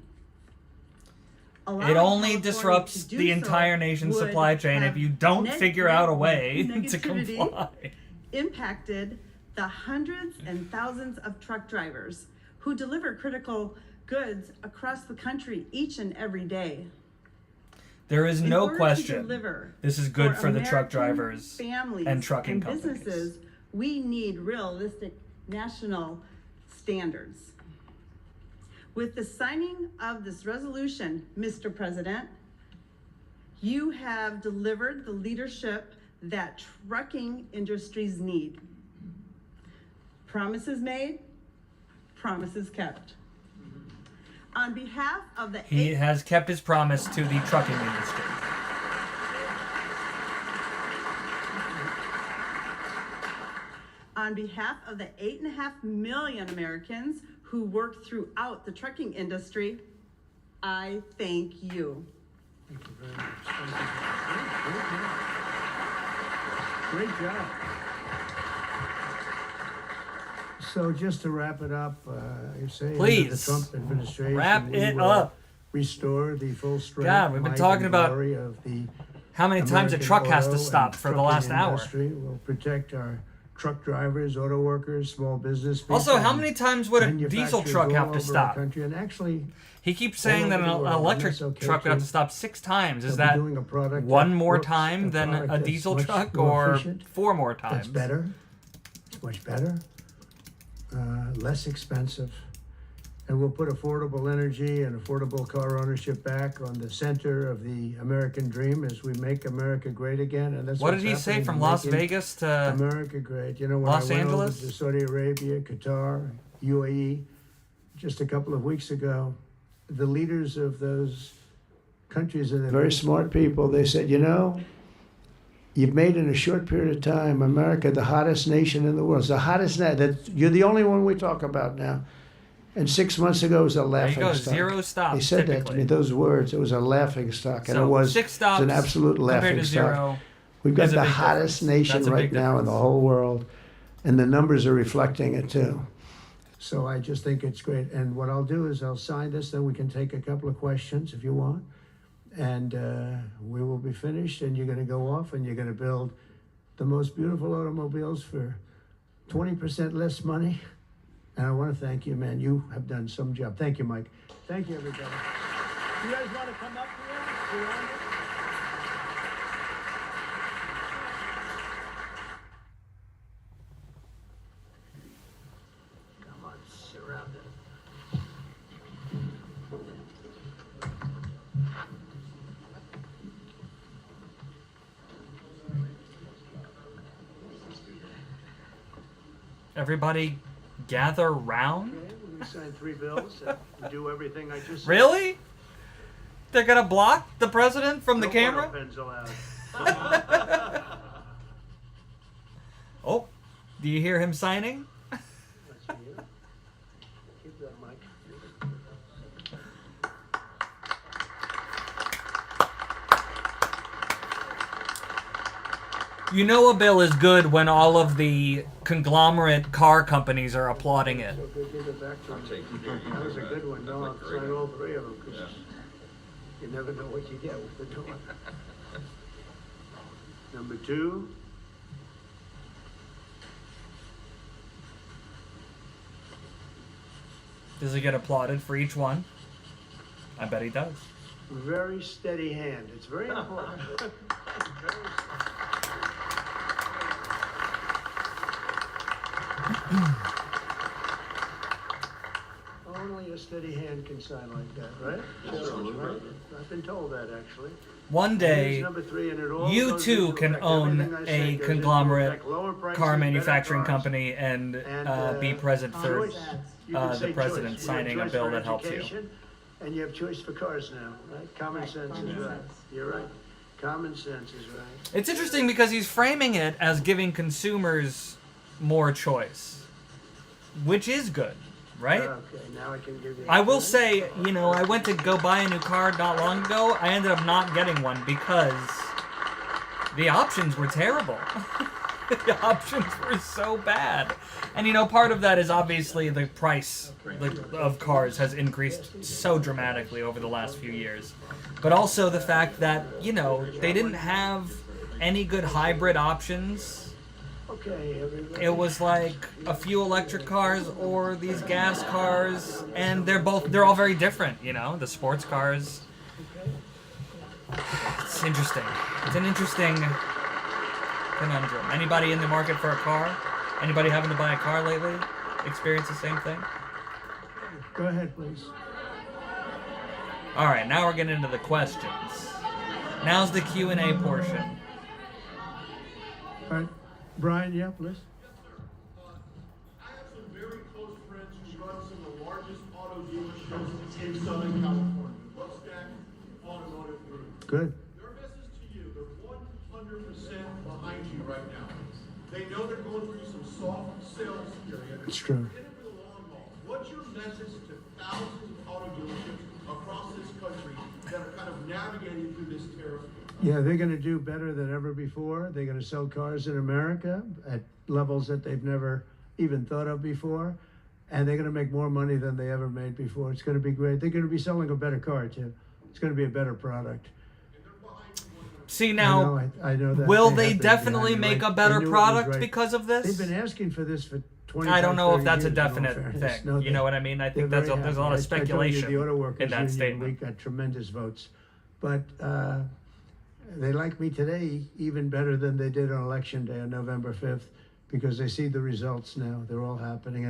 it Allowing only California disrupts to do the so entire nation's would supply chain if have you don't figure out a way to negativity comply. impacted the hundreds and thousands of truck drivers who deliver critical goods across the country each and every day. There is In no order to question deliver this is good for the truck American drivers families and trucking and companies. businesses, we need realistic national standards. With the signing of this resolution, Mr. President, you have delivered the leadership that trucking industries need. Promises made, promises kept. On behalf of the He has kept his promise to the trucking industry. On behalf of the 8.5 million Americans who work throughout the trucking industry, I thank you. Thank you very much. Thank you. Great job. So just to wrap it up, you say under the Please, Trump administration, wrap we it will up. restore the full strength. God, we've been might, talking and about glory of the How many times a American truck has to auto stop and for the trucking last hour? industry. We'll protect our truck drivers, auto workers, small business people. Also, how and many times would a diesel manufacturers truck all have to over our stop? country. And actually, He keeps saying all that an over the world, and electric that's okay, truck would have too. to stop 6 times. Is they'll be that doing a product one that more works, time than product a that's diesel much truck, more or efficient, 4 more times? that's better. It's much better, less expensive, and we'll put affordable energy and affordable car ownership back on the center of the American dream as we make America great again. And that's What what's did he say happening, from Las making Vegas to America great. You know, when Los I went Angeles? over to Saudi Arabia, Qatar, UAE, just a couple of weeks ago, the leaders of those countries are very smart people. They said, you know, you've made in a short period of time America the hottest nation in the world. It's the hottest that you're the only one we talk about now. And 6 months ago, it was a there you laughing go, stock. 0 stops? They said that to typically. me, those words. It was a laughing stock, and So it was 6 stops an absolute compared laughing to stock. 0. We've got is a the big hottest difference. nation That's a right big now in the difference. whole world, and the numbers are reflecting it too. So I just think it's great. And what I'll do is I'll sign this, then we can take a couple of questions if you want, and we will be finished. And you're going to go off and you're going to build the most beautiful automobiles for 20% less money. And I want to thank you, man. You have done some job. Thank you, Mike. Thank you, everybody. You guys want to come up here? Everybody gather round? Okay, we sign 3 bills and do everything I just said. Really? They're gonna block the president from the No camera? auto pens allowed. Oh, do you hear him signing? Let's see here. Keep that mic. You know a bill is good when all of the conglomerate car companies are applauding it. So good, give it back to me. That was a good one. No, I'll sign all 3 of them because you never know what you get with the door. Number 2. Does he get applauded for each one? I bet he does. Very steady hand. It's very important. Only a steady hand can sign like that, right? Absolutely. Right? I've been told that actually. One day, Number 3, and it all you goes too into can effect. own Everything I a say goes into conglomerate effect. Lower prices, car better manufacturing cars. company and be present for Choice. You can the say president choice. You have signing a choice bill for that helps you. education, and you have choice for cars now, right? Common sense is right. You're right. Common sense is right. It's interesting because he's framing it as giving consumers more choice, which is good, right? Okay, now I can give you. I will say, you know, I went to go buy a new car not long ago. I ended up not getting one because the options were terrible. The options were so bad. And, you know, part of that is obviously the price of cars has increased so dramatically over the last few years. But also the fact that, you know, they didn't have any good hybrid options. Okay, everybody. It was like a few electric cars or these gas cars, and they're all very different, you know, the sports cars. It's interesting. It's an interesting conundrum. Anybody in the market for a car? Anybody having to buy a car lately? Experience the same thing? Go ahead, please. All right, now we're getting into the questions. Now's the Q&A portion. All right, Brian, yeah, please. I have some very close friends who run some of the largest auto dealerships in Southern California. Lookstack Automotive Group. Good. Their message to you, they're 100% behind you right now. They know they're going through some soft sales period. It's true. They're in it for the long haul. What's your message to thousands of auto dealerships across this country that are kind of navigating through this tariff? Yeah, they're going to do better than ever before. They're going to sell cars in America at levels that they've never even thought of before. And they're going to make more money than they ever made before. It's going to be great. They're going to be selling a better car, too. It's going to be a better product. See, now, I know that. will have they been definitely behind make me, a right? better They knew it was product right. because of this? They've been asking for this for 20 I don't know if that's a years, in all definite fairness. thing. No, You know what I mean? I think they're there's a very lot of happy. I told you speculation the Auto Workers in that Union statement. week got tremendous votes. But they like me today even better than they did on Election Day on November 5th because they see the results now. They're all happening.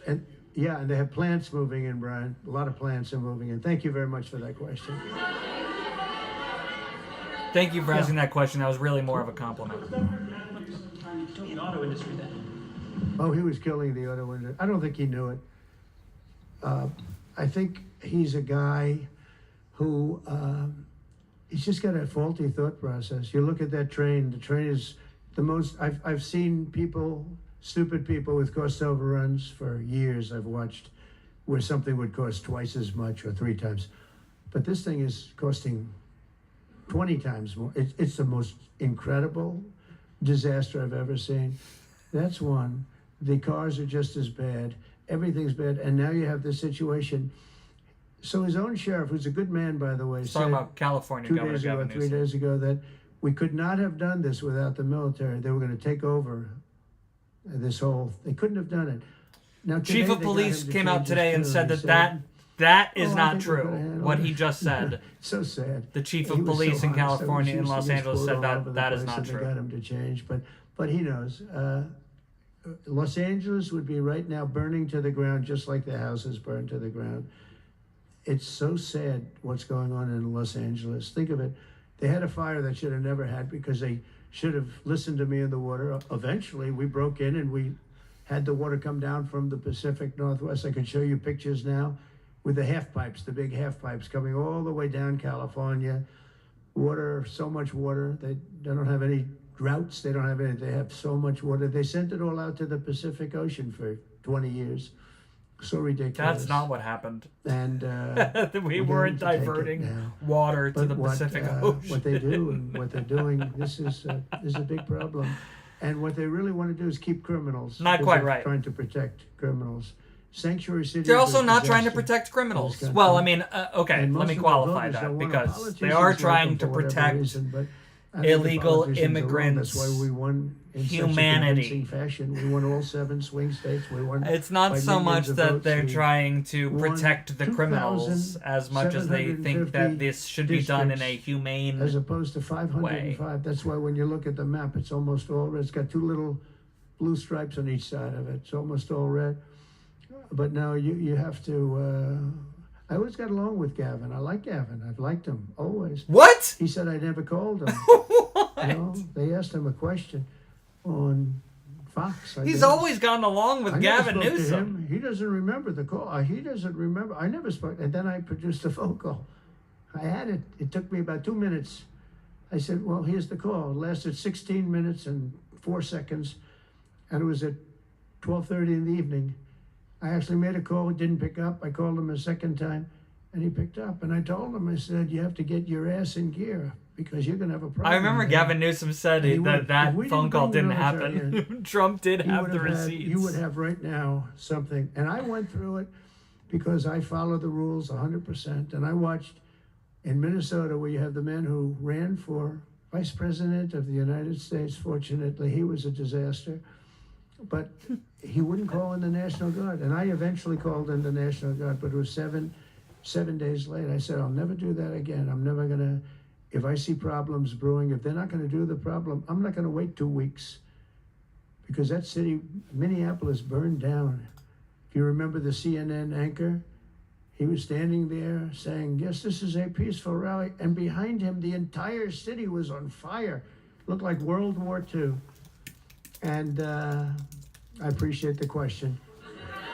And yeah, and they have plants moving in, Brian. A lot of plants are moving in. Thank you very much for that question. Thank you for asking that question. That was really more of a compliment. The auto industry then. Oh, he was killing the auto industry. I don't think he knew it. I think he's a guy who he's just got a faulty thought process. You look at that train. The train is the most. I've seen people, stupid people with cost overruns for years. I've watched where something would cost twice as much or 3 times, but this thing is costing 20 times more. It's the most incredible disaster I've ever seen. That's one. The cars are just as bad. Everything's bad. And now you have this situation. So his own sheriff, who's a good man, by the way, He's said talking about California 2 Governor days ago, Gavin 3 Newsom. days ago, that we could not have done this without the military. They were going to take over this whole. They couldn't have done it. Now, Chief today of they got Police him to came out change today his and tune. said He that is "Oh, I not think we true. could've handled What it." he just said. So sad. The chief He of was so police in honest. I California was and Los used to this Angeles quote said all that over the that is place, not and they true. got him to change, but he knows. Los Angeles would be right now burning to the ground, just like the houses burned to the ground. It's so sad what's going on in Los Angeles. Think of it. They had a fire that should have never had because they should have listened to me in the water. Eventually, we broke in and we had the water come down from the Pacific Northwest. I can show you pictures now with the half pipes, the big half pipes coming all the way down California. Water, so much water. They don't have any droughts. They don't have any. They have so much water. They sent it all out to the Pacific Ocean for 20 years. So ridiculous. That's not what happened. And We we're weren't going to take it diverting now. water to But the Pacific Ocean. what they do and what they're doing, this is a big problem. And what they really want to do is keep criminals. Not because quite they're right. Trying to protect criminals. Sanctuary cities. They're also are a not trying to disaster protect for criminals. this country. Well, I mean, okay, And let most me of the qualify voters that don't want because they politicians are like trying them to for whatever protect reason, but I think the illegal politicians are wrong. immigrants, That's why we won in humanity. such a convincing fashion. We won all 7 swing states. We won. It's not by so much millions of that votes. they're We trying to won protect the criminals as much as they think that 2,750 this should be done in a districts, humane. as opposed to 505. That's why when you look at the map, it's almost all red. It's got 2 little blue stripes on each side of it. It's almost all red. But now you have to. I always got along with Gavin. I like Gavin. I've liked him always. What? He said I never called him. What? You know, they asked him a question on Fox. I He's guess. always gotten along with I never Gavin spoke to Newsom. him. He doesn't remember the call. He doesn't remember. I never spoke. And then I produced a phone call. I had it. It took me about 2 minutes. I said, well, here's the call. It lasted 16 minutes and 4 seconds. And it was at 12:30 in the evening. I actually made a call. He didn't pick up. I called him a second time. And he picked up. And I told him, I said, you have to get your ass in gear because you're going to have a problem. I remember man." Gavin Newsom said And he that would. that If we phone didn't call bring the didn't military happen. Trump did You have would the had- receipts. You would have right now something. And I went through it because I follow the rules 100%. And I watched in Minnesota where you have the man who ran for vice president of the United States. Fortunately, he was a disaster. But he wouldn't call in the National Guard. And I eventually called in the National Guard, but it was seven days late. I said, I'll never do that again. I'm never going to, if I see problems brewing, if they're not going to do the problem, I'm not going to wait 2 weeks. Because that city, Minneapolis, burned down. If you remember the CNN anchor, he was standing there saying, yes, this is a peaceful rally. And behind him, the entire city was on fire. Looked like World War II. And I appreciate the question.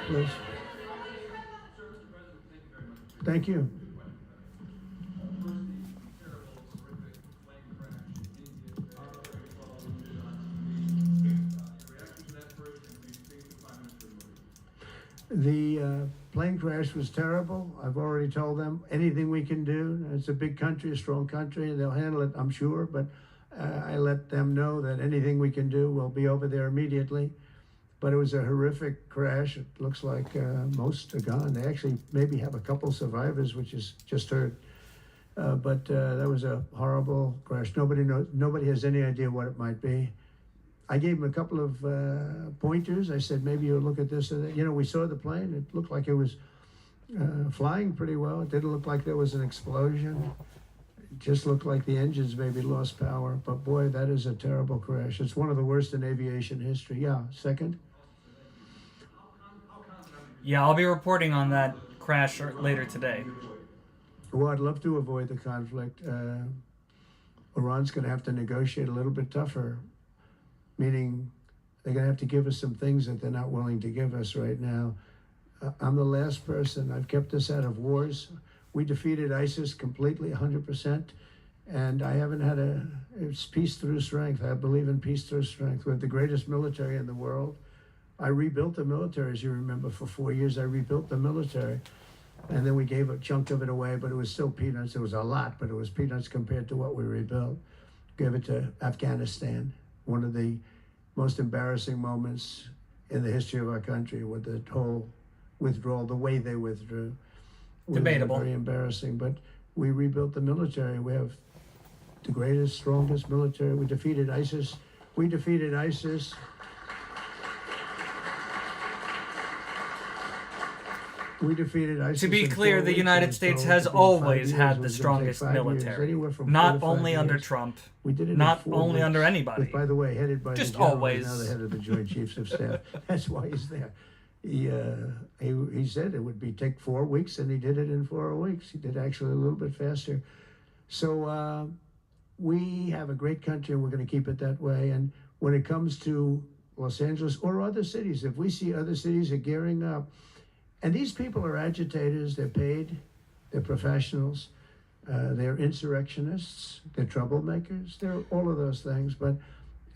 Please. Thank you. The plane crash was terrible. I've already told them anything we can do. It's a big country, a strong country, and they'll handle it, I'm sure. But I let them know that anything we can do, we'll be over there immediately. But it was a horrific crash. It looks like most are gone. They actually maybe have a couple survivors, which is just heard. But that was a horrible crash. Nobody knows. Nobody has any idea what it might be. I gave him a couple of pointers. I said, maybe you'll look at this. And that. You know, we saw the plane. It looked like it was flying pretty well. It didn't look like there was an explosion. It just looked like the engines maybe lost power. But boy, that is a terrible crash. It's one of the worst in aviation history. Yeah, second. Yeah, I'll be reporting on that crash later today. Well, I'd love to avoid the conflict. Iran's going to have to negotiate a little bit tougher, meaning they're going to have to give us some things that they're not willing to give us right now. I'm the last person. I've kept us out of wars. We defeated ISIS completely, 100%. And I haven't had it's peace through strength. I believe in peace through strength. We have the greatest military in the world. I rebuilt the military, as you remember, for 4 years. I rebuilt the military. And then we gave a chunk of it away, but it was still peanuts. It was a lot, but it was peanuts compared to what we rebuilt. Gave it to Afghanistan, one of the most embarrassing moments in the history of our country with the whole withdrawal, the way they withdrew. Was Debatable. Very embarrassing, but we rebuilt the military. We have the greatest, strongest military. We defeated ISIS. We defeated ISIS. We defeated ISIS. To be in clear, 4 the weeks, United and it's States going has to be 5 always years. had It the was gonna take strongest 5 years, military. anywhere from Not 4 to 5 only under years. Trump, We did it in not 4 only weeks. under anybody. By the way, headed by Just the general, always. who's now the head of the Joint Chiefs of Staff. That's why he's there. He said it would take 4 weeks, and he did it in 4 weeks. He did actually a little bit faster. So we have a great country, and we're going to keep it that way. And when it comes to Los Angeles or other cities, if we see other cities are gearing up, and these people are agitators, they're paid, they're professionals, they're insurrectionists, they're troublemakers, they're all of those things. But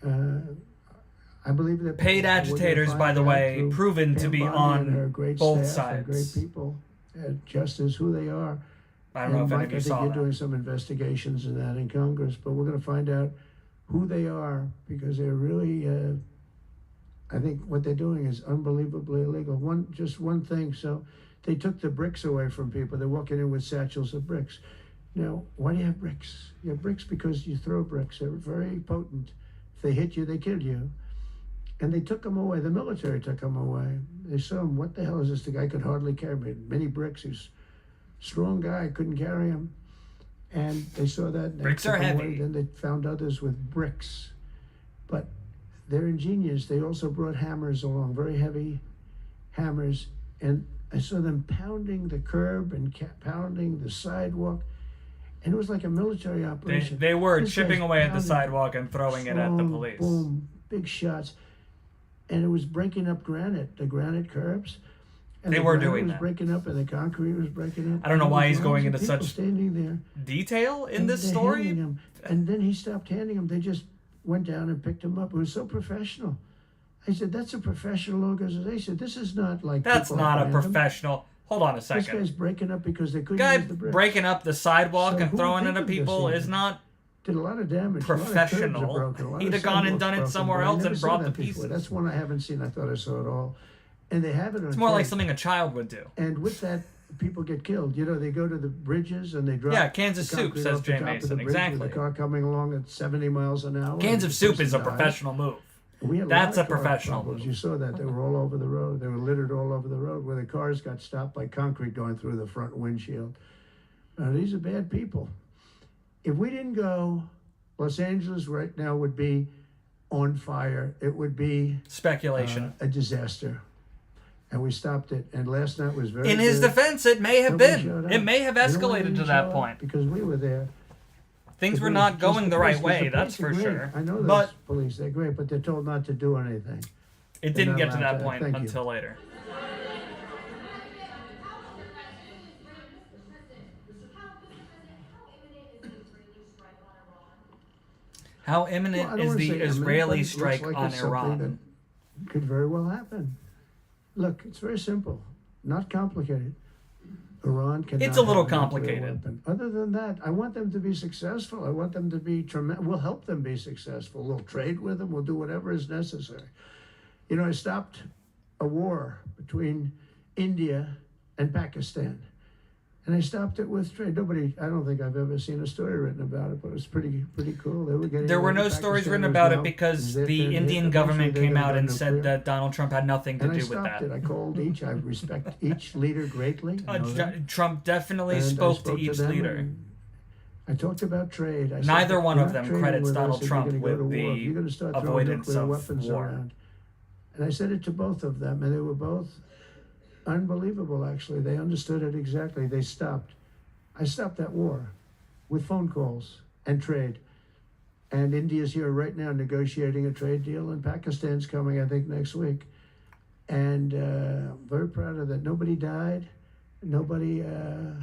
I believe that Paid agitators, by the way, proven to be on both sides. Great people, just as who they are. I don't know if any of you I think saw you're that. doing some investigations in that in Congress, but we're going to find out who they are, because they're really, I think what they're doing is unbelievably illegal. Just one thing, so they took the bricks away from people. They're walking in with satchels of bricks. Now, why do you have bricks? You have bricks because you throw bricks. They're very potent. If they hit you, they kill you. And they took them away. The military took them away. They saw him, what the hell is this? The guy could hardly carry many bricks. He's a strong guy, couldn't carry them. And they saw that. And Bricks they took are them heavy. away. Then they found others with bricks. But they're ingenious. They also brought hammers along, very heavy hammers. And I saw them pounding the curb and pounding the sidewalk. And it was like a military operation. They were This chipping guy's away at the pounding, sidewalk and throwing it at the strong, police. Boom, big shots. And it was breaking up the granite curbs. And They the were granite doing was that. breaking up, and the concrete was breaking up. I don't know And why there he's was going lots into of people such standing there. detail in And this they're story. handing him. And then he stopped handing them. They just went down and picked him up. It was so professional. I said, "That's a professional organization. This is not like That's people not at a random. professional. Hold on a This guy's second. breaking up because they couldn't Guy use the bricks. breaking up the sidewalk So and who throwing would it think at of this people even? is not Did a lot of damage. A lot of curbs are professional. broken, a lot He'd of have gone and sidewalks done it broken, somewhere but I else never and saw brought that the before. pieces. That's one I haven't seen. I thought I saw it all. And they have it on It's more like tape. something a child would do. And with that, people get killed. You know, they go to the bridges and they drop. Yeah, cans of the soup, concrete says off the Jay top of the Mason. bridge Exactly. With a car coming along at 70 miles an hour. Cans and of the soup person is a dies. professional move. We had a That's lot a of car professional problems. move. You saw that. They were all over the road. They were littered all over the road where the cars got stopped by concrete going through the front windshield. These are bad people. If we didn't go, Los Angeles right now would be on fire. It would be Speculation. a disaster. And we stopped it. And last night was very In his good. defense, it may have Nobody been. showed up. It may have You know why they escalated to didn't that show up? point. Because we were there. Things The were police- not just going the police, right 'cause way, the that's police for are great. sure. I know those But police, they're great, but they're told not to do anything. it They're didn't not get to allowed that to. point Thank you. until later. How Well, I imminent don't is wanna the say imminent, but Israeli it looks strike like on it's something Iran? that could very well happen. Look, it's very simple, not complicated. Iran cannot. It's a little have a nuclear complicated. weapon. Other than that, I want them to be successful. I want them to be tremendous. We'll help them be successful. We'll trade with them. We'll do whatever is necessary. You know, I stopped a war between India and Pakistan. And I stopped it with trade. I don't think I've ever seen a story written about it, but it was pretty cool. They were getting. There were no Pakistan stories written was about now- it because they're- the they're- Indian eventually government they're came gonna out go and nuclear. said that Donald Trump had nothing to And I do with stopped it. that. I called each. I respect each leader greatly. I know that. Trump definitely And I spoke to each them, leader. and I talked about trade. I said, Neither one "You're of not them trading credits with Donald us if you're Trump gonna go to with war. If the you're gonna start throwing avoidance nuclear of weapons war. around." And I said it to both of them, and they were both unbelievable. Actually, they understood it exactly. They stopped. I stopped that war with phone calls and trade. And India's here right now negotiating a trade deal, and Pakistan's coming, I think, next week. And I'm very proud of that. Nobody died. Nobody. The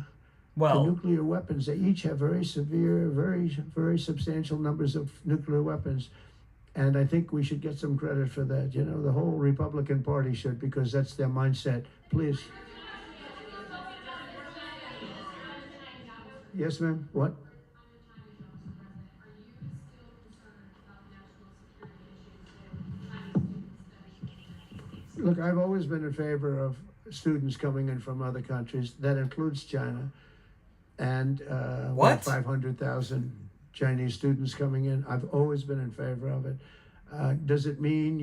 Well, nuclear weapons, they each have very severe, very substantial numbers of nuclear weapons. And I think we should get some credit for that. You know, the whole Republican Party should, because that's their mindset. Please. Yes, ma'am. What? Look, I've always been in favor of students coming in from other countries. That includes China. And What? 500,000 Chinese students coming in. I've always been in favor of it. Does it mean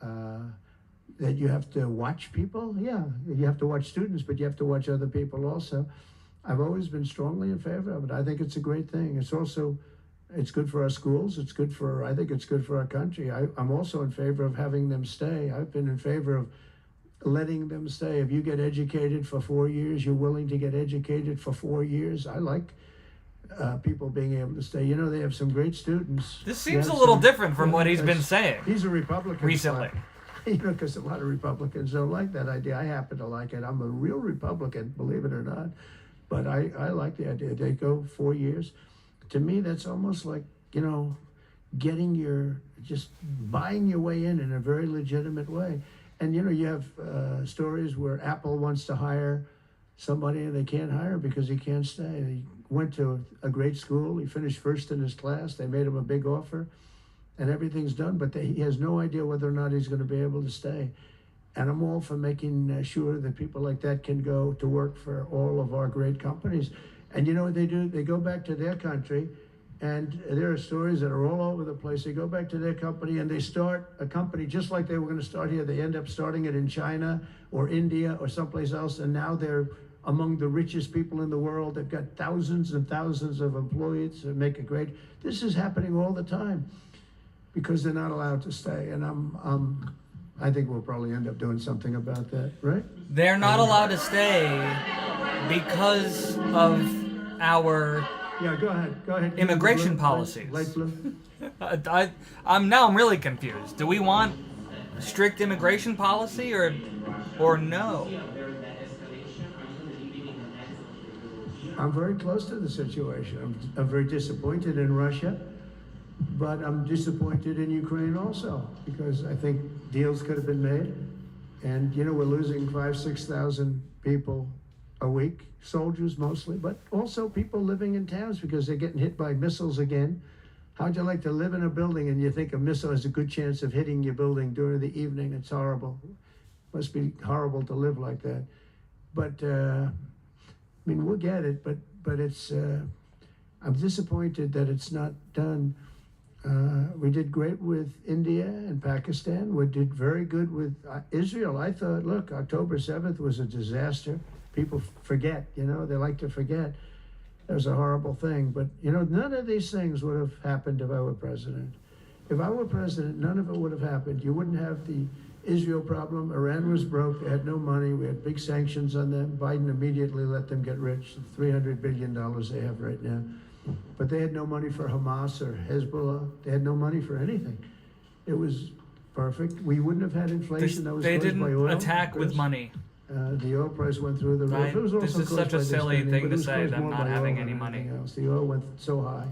that you have to watch people? Yeah, you have to watch students, but you have to watch other people also. I've always been strongly in favor of it. I think it's a great thing. It's good for our schools. I think it's good for our country. I'm also in favor of having them stay. I've been in favor of letting them stay. If you get educated for 4 years, you're willing to get educated for 4 years. I like people being able to stay. You know, they have some great students. This They seems a have little some- different from what he's been that's- saying He's a Republican. recently. You know, because a lot of Republicans don't like that idea. I happen to like it. I'm a real Republican, believe it or not. But I like the idea. They go 4 years. To me, that's almost like, you know, just buying your way in a very legitimate way. And, you know, you have stories where Apple wants to hire somebody and they can't hire because he can't stay. He went to a great school. He finished first in his class. They made him a big offer and everything's done, but he has no idea whether or not he's going to be able to stay. And I'm all for making sure that people like that can go to work for all of our great companies. And you know what they do? They go back to their country, and there are stories that are all over the place. They go back to their company and they start a company just like they were going to start here. They end up starting it in China or India or someplace else, and now they're among the richest people in the world. They've got thousands and thousands of employees that make it great. This is happening all the time because they're not allowed to stay. And I think we'll probably end up doing something about that, right? They're not allowed to stay because of our Yeah, go ahead. immigration Blue, policies. Light blue. I'm really confused. Do we want strict immigration policy or no? I'm very close to the situation. I'm very disappointed in Russia, but I'm disappointed in Ukraine also because I think deals could have been made. And, you know, we're losing 5,000-6,000 people a week, soldiers mostly, but also people living in towns because they're getting hit by missiles again. How'd you like to live in a building and you think a missile has a good chance of hitting your building during the evening? It's horrible. Must be horrible to live like that. But, I mean, we'll get it, but it's, I'm disappointed that it's not done. We did great with India and Pakistan. We did very good with Israel. I thought, look, October 7th was a disaster. People forget, you know, they like to forget. It was a horrible thing. But, you know, none of these things would have happened if I were president. If I were president, none of it would have happened. You wouldn't have the Israel problem. Iran was broke. They had no money. We had big sanctions on them. Biden immediately let them get rich. The $300 billion they have right now. But they had no money for Hamas or Hezbollah. They had no money for anything. It was perfect. We wouldn't have had inflation that was They caused by oil. didn't attack with Chris. money. The oil price went through the roof. Right. It was also This is caused such a by the silly spending, thing but to it was say, caused them more not by having oil any than money. anything else. The oil went so high.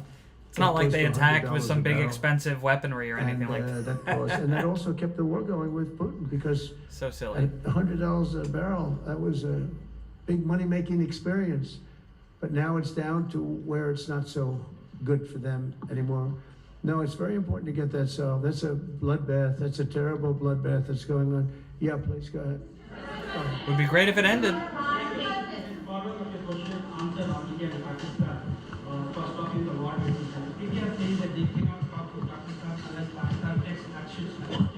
It's not like Close they to attacked with $100 some a big barrel. expensive weaponry or anything like that. And that also kept the war going with Putin because So silly. at $100 a barrel, that was a big money-making experience. But now it's down to where it's not so good for them anymore. No, it's very important to get that solved. That's a bloodbath. That's a terrible bloodbath that's going on. Yeah, please go ahead. Would be great if it ended. Following up your question, answer on India and Pakistan. First talking the war between them. India says that they cannot talk to Pakistan unless Pakistan takes actions against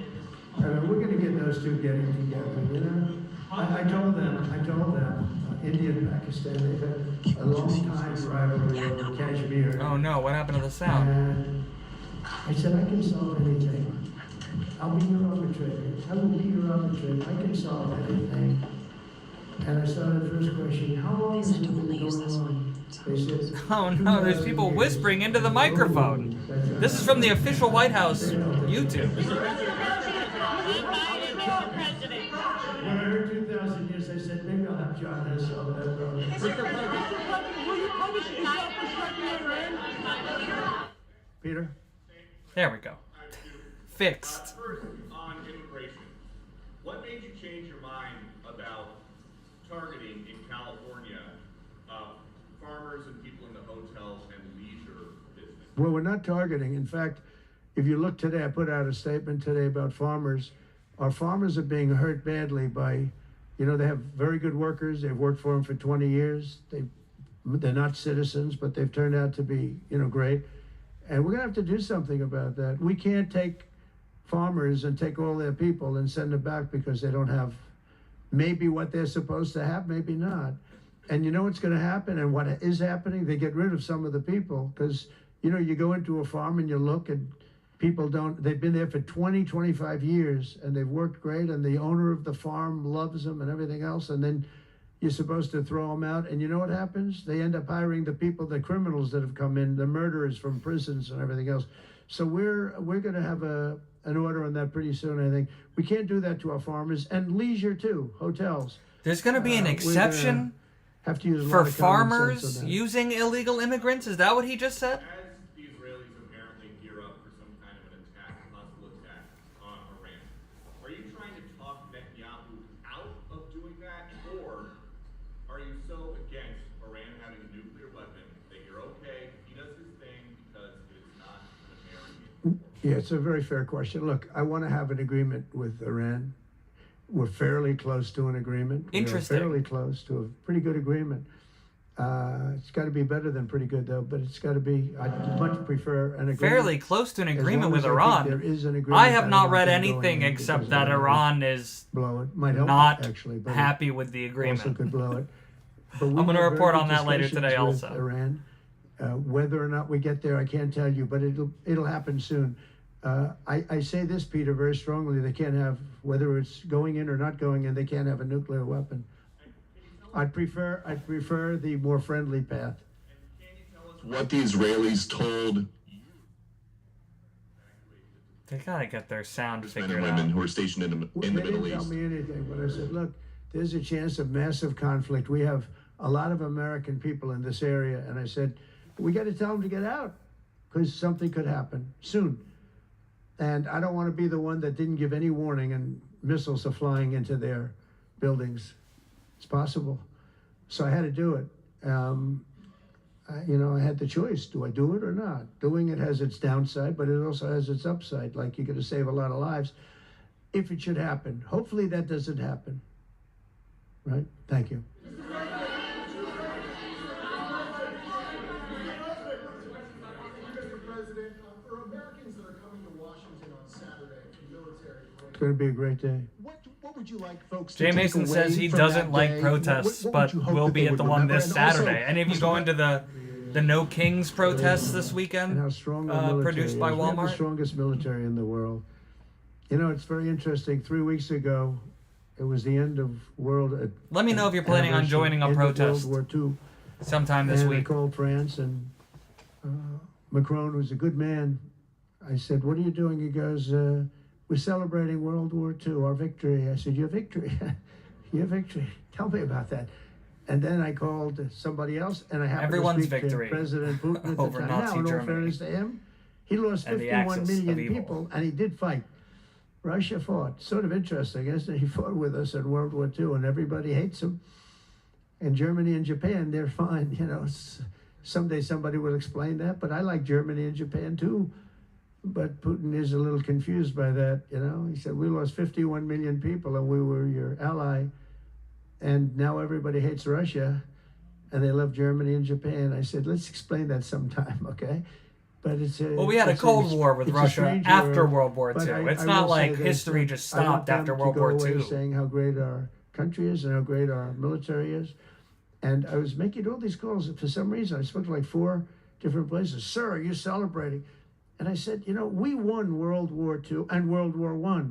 terrorists. We're going to get those two getting together, you know? I told them, India and Pakistan, they've had a long time rivalry over Kashmir. Oh no, what happened to the sound? And I said, I can solve anything. I'll be your arbitrator. I will be your arbitrator. I can solve anything. And I started the first question, how long has it been going on? They said, Oh no, there's people 2,000 whispering years. into the microphone. That's right. This is from the official White House YouTube. When I heard 2,000 years, I said, maybe I'll have John Hess solve that problem. Peter? There we go. Fixed. First, on immigration, what made you change your mind about targeting in California farmers and people in the hotels and leisure business? Well, we're not targeting. In fact, if you look today, I put out a statement today about farmers. Our farmers are being hurt badly by, you know, they have very good workers. They've worked for them for 20 years. They're not citizens, but they've turned out to be, you know, great. And we're going to have to do something about that. We can't take farmers and take all their people and send them back because they don't have maybe what they're supposed to have, maybe not. And you know what's going to happen and what is happening? They get rid of some of the people because, you know, you go into a farm and you look and people they've been there for 20, 25 years and they've worked great and the owner of the farm loves them and everything else. And then you're supposed to throw them out, and you know what happens? They end up hiring the people, the criminals that have come in, the murderers from prisons and everything else. So we're going to have an order on that pretty soon, I think. We can't do that to our farmers, and leisure too, hotels. There's going to be an exception Have to use a for lot of common sense farmers on that. using illegal immigrants? Is that what he just said? As the Israelis apparently gear up for some kind of an attack, hostile attack on Iran, are you trying to talk Netanyahu out of doing that, or are you so against Iran having a nuclear weapon that you're okay if he does his thing because it is not an American? Yeah, it's a very fair question. Look, I want to have an agreement with Iran. We're fairly close to an agreement. Interesting. We're fairly close to a pretty good agreement. It's got to be better than pretty good, though, but it's got to be, I'd much prefer an agreement. Fairly close to an As agreement long with as I think Iran. there is an agreement, I have I not don't read want them going anything in except because that I don't Iran is blow it. Might help not actually, but happy with the it also agreement. could blow it. But I'm gonna have report very on good that later discussions today with also. Iran. Whether or not we get there, I can't tell you, but it'll happen soon. I say this, Peter, very strongly. They can't have, whether it's going in or not going in, they can't have a nuclear weapon. I'd prefer the more friendly path. What the Israelis told They gotta get their sound men figured and women out. who are stationed in the They Middle didn't tell East. me anything, but I said, look, there's a chance of massive conflict. We have a lot of American people in this area, and I said, we got to tell them to get out because something could happen soon. And I don't want to be the one that didn't give any warning and missiles are flying into their buildings. It's possible. So I had to do it. I had the choice. Do I do it or not? Doing it has its downside, but it also has its upside. Like, you're going to save a lot of lives if it should happen. Hopefully that doesn't happen. Right? Thank you. Mr. President, for Americans that are coming to Washington on Saturday for military It's going to be a great day. what would you like folks Jay to Mason take says away he from doesn't that like day? protests, What but would you hope will that be they at would the one remember? this And also, Saturday. Any of you Mr. going to the No Kings protests this And weekend? how strong our military Produced is. by We have the Walmart? strongest military in the world. You know, it's very interesting. 3 weeks ago, it was the end of world. Let me know if you're planning on anniversary, joining a end of protest World War II. sometime this And I week. called France, and Macron, who's a good man, I said, what are you doing? He goes, we're celebrating World War II, our victory. I said, your victory? Your victory. Tell me about that. And then I called somebody else, and I happened Everyone's to speak victory to President Putin at the over time. Nazi now, in all Germany. fairness to him, he lost And the 51 axis of million evil. people, and he did fight. Russia fought. Sort of interesting, isn't it? He fought with us in World War II, and everybody hates him. And Germany and Japan, they're fine. You know, someday somebody will explain that, but I like Germany and Japan too. But Putin is a little confused by that, you know. He said, we lost 51 million people, and we were your ally. And now everybody hates Russia, and they love Germany and Japan. I said, let's explain that sometime, okay? But it's Well, we had a Cold War with Russia after World War II. It's not like history just stopped after World War II. Saying how great our country is and how great our military is. And I was making all these calls. For some reason, I spoke to like 4 different places. Sir, are you celebrating? And I said, you know, we won World War II and World War I,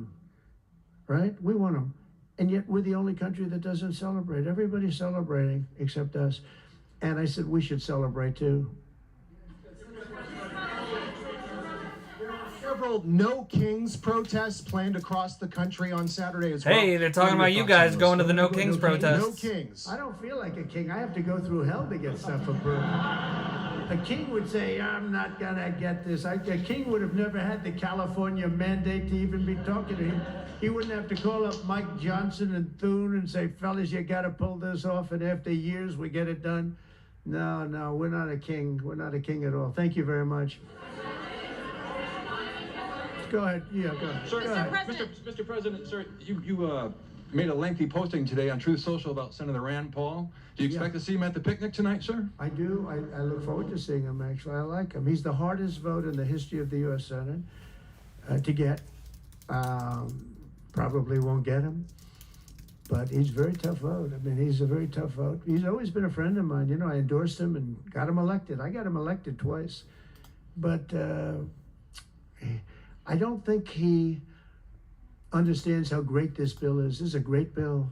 right? We won them. And yet we're the only country that doesn't celebrate. Everybody's celebrating except us. And I said, we should celebrate too. Several No Kings protests planned across the country on Saturday as well. Hey, they're talking What are about your you thoughts on guys those? going to the No Go Kings No Kings? protests. No Kings. I don't feel like a king. I have to go through hell to get stuff approved. A king would say, I'm not going to get this. A king would have never had the California mandate to even be talking to him. He wouldn't have to call up Mike Johnson and Thune and say, fellas, you got to pull this off, and after years we get it done. No, we're not a king. We're not a king at all. Thank you very much. Go ahead. Yeah, go ahead. Sir, Go ahead. Mr. President, sir, you made a lengthy posting today on Truth Social about Senator Rand Paul. Do you expect to see him at the picnic tonight, sir? I do. I look forward to seeing him, actually. I like him. He's the hardest vote in the history of the U.S. Senate to get. Probably won't get him, but he's a very tough vote. I mean, he's a very tough vote. He's always been a friend of mine. You know, I endorsed him and got him elected. I got him elected twice. But I don't think he understands how great this bill is. This is a great bill.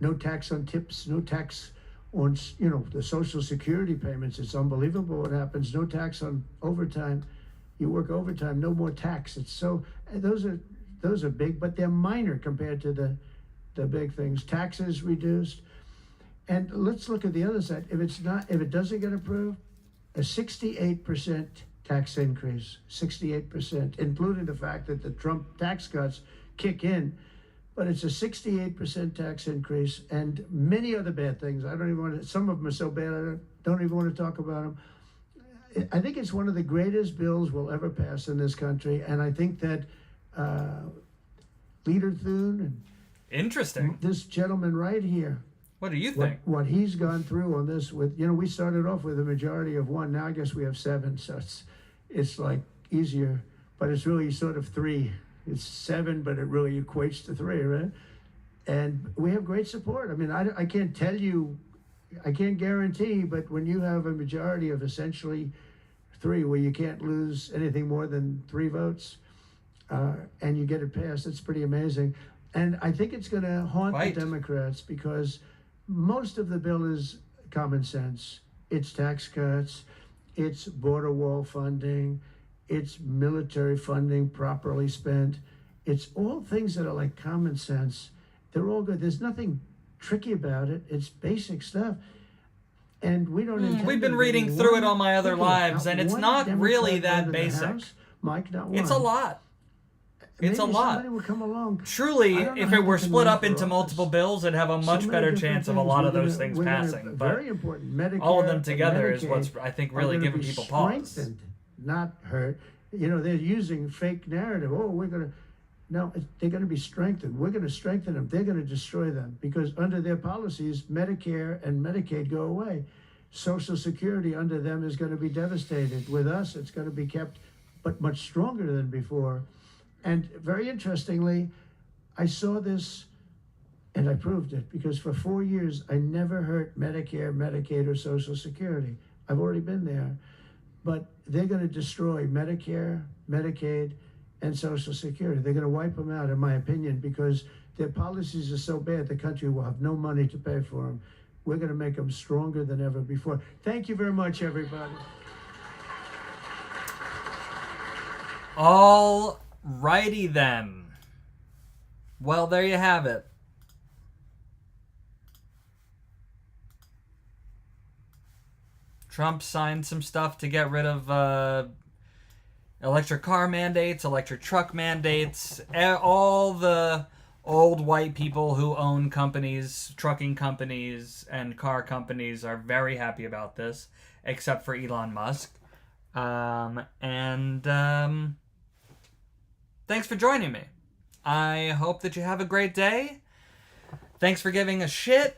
no tax on tips, no tax on, the Social Security payments. It's unbelievable what happens. No tax on overtime. You work overtime, no more tax. It's so, those are big, but they're minor compared to the big things. Taxes reduced. And let's look at the other side. If it doesn't get approved, a 68% tax increase, 68%, including the fact that the Trump tax cuts kick in. But it's a 68% tax increase and many other bad things. I don't even want to, some of them are so bad, I don't even want to talk about them. I think it's one of the greatest bills we'll ever pass in this country. And I think that Leader Thune and Interesting. this gentleman right here, What do you think? what he's gone through on this with, we started off with a majority of 1. Now I guess we have 7. So it's like easier, but it's really sort of 3. It's 7, but it really equates to 3, right? And we have great support. I mean, I can't tell you, I can't guarantee, but when you have a majority of essentially 3, where you can't lose anything more than 3 votes, and you get it passed, it's pretty amazing. And I think it's going to haunt Right. the Democrats because most of the bill is common sense. It's tax cuts, it's border wall funding, it's military funding properly spent. It's all things that are like common sense. They're all good. There's nothing tricky about it. It's basic stuff. And we don't intend We've been on reading getting through one- it all my other look at it, lives, and it's one not really Democrat that vote in the basic. House. Mike, not one. It's a lot. It's a Maybe lot. somebody will come along. Truly, I don't know if how it we were can split run up for into office. multiple bills, it'd have a So much many better different chance of a things. lot We're of those gonna- things we're gonna- passing. But very important. Medicare, all of them and together is Medicaid what's, I think, are really gonna giving be people pause. strengthened, not hurt. They're using fake narrative. Oh, we're gonna. No, they're going to be strengthened. We're going to strengthen them. They're going to destroy them because under their policies, Medicare and Medicaid go away. Social Security under them is going to be devastated. With us, it's going to be kept, but much stronger than before. And very interestingly, I saw this and I proved it because for 4 years, I never hurt Medicare, Medicaid, or Social Security. I've already been there. But they're going to destroy Medicare, Medicaid, and Social Security. They're going to wipe them out, in my opinion, because their policies are so bad, the country will have no money to pay for them. We're going to make them stronger than ever before. Thank you very much, everybody. All righty then. Well, there you have it. Trump signed some stuff to get rid of electric car mandates, electric truck mandates, all the old white people who own companies, trucking companies, and car companies are very happy about this, except for Elon Musk. Thanks for joining me. I hope that you have a great day. Thanks for giving a shit.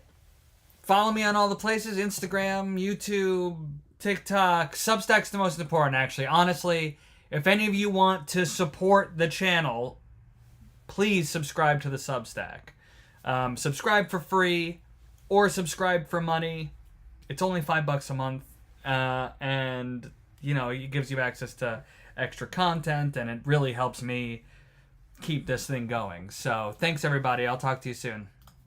Follow me on all the places, Instagram, YouTube, TikTok. Substack's the most important, actually. Honestly, if any of you want to support the channel, please subscribe to the Substack. Subscribe for free or subscribe for money. It's only $5 a month. And, it gives you access to extra content, and it really helps me keep this thing going. So, thanks, everybody. I'll talk to you soon.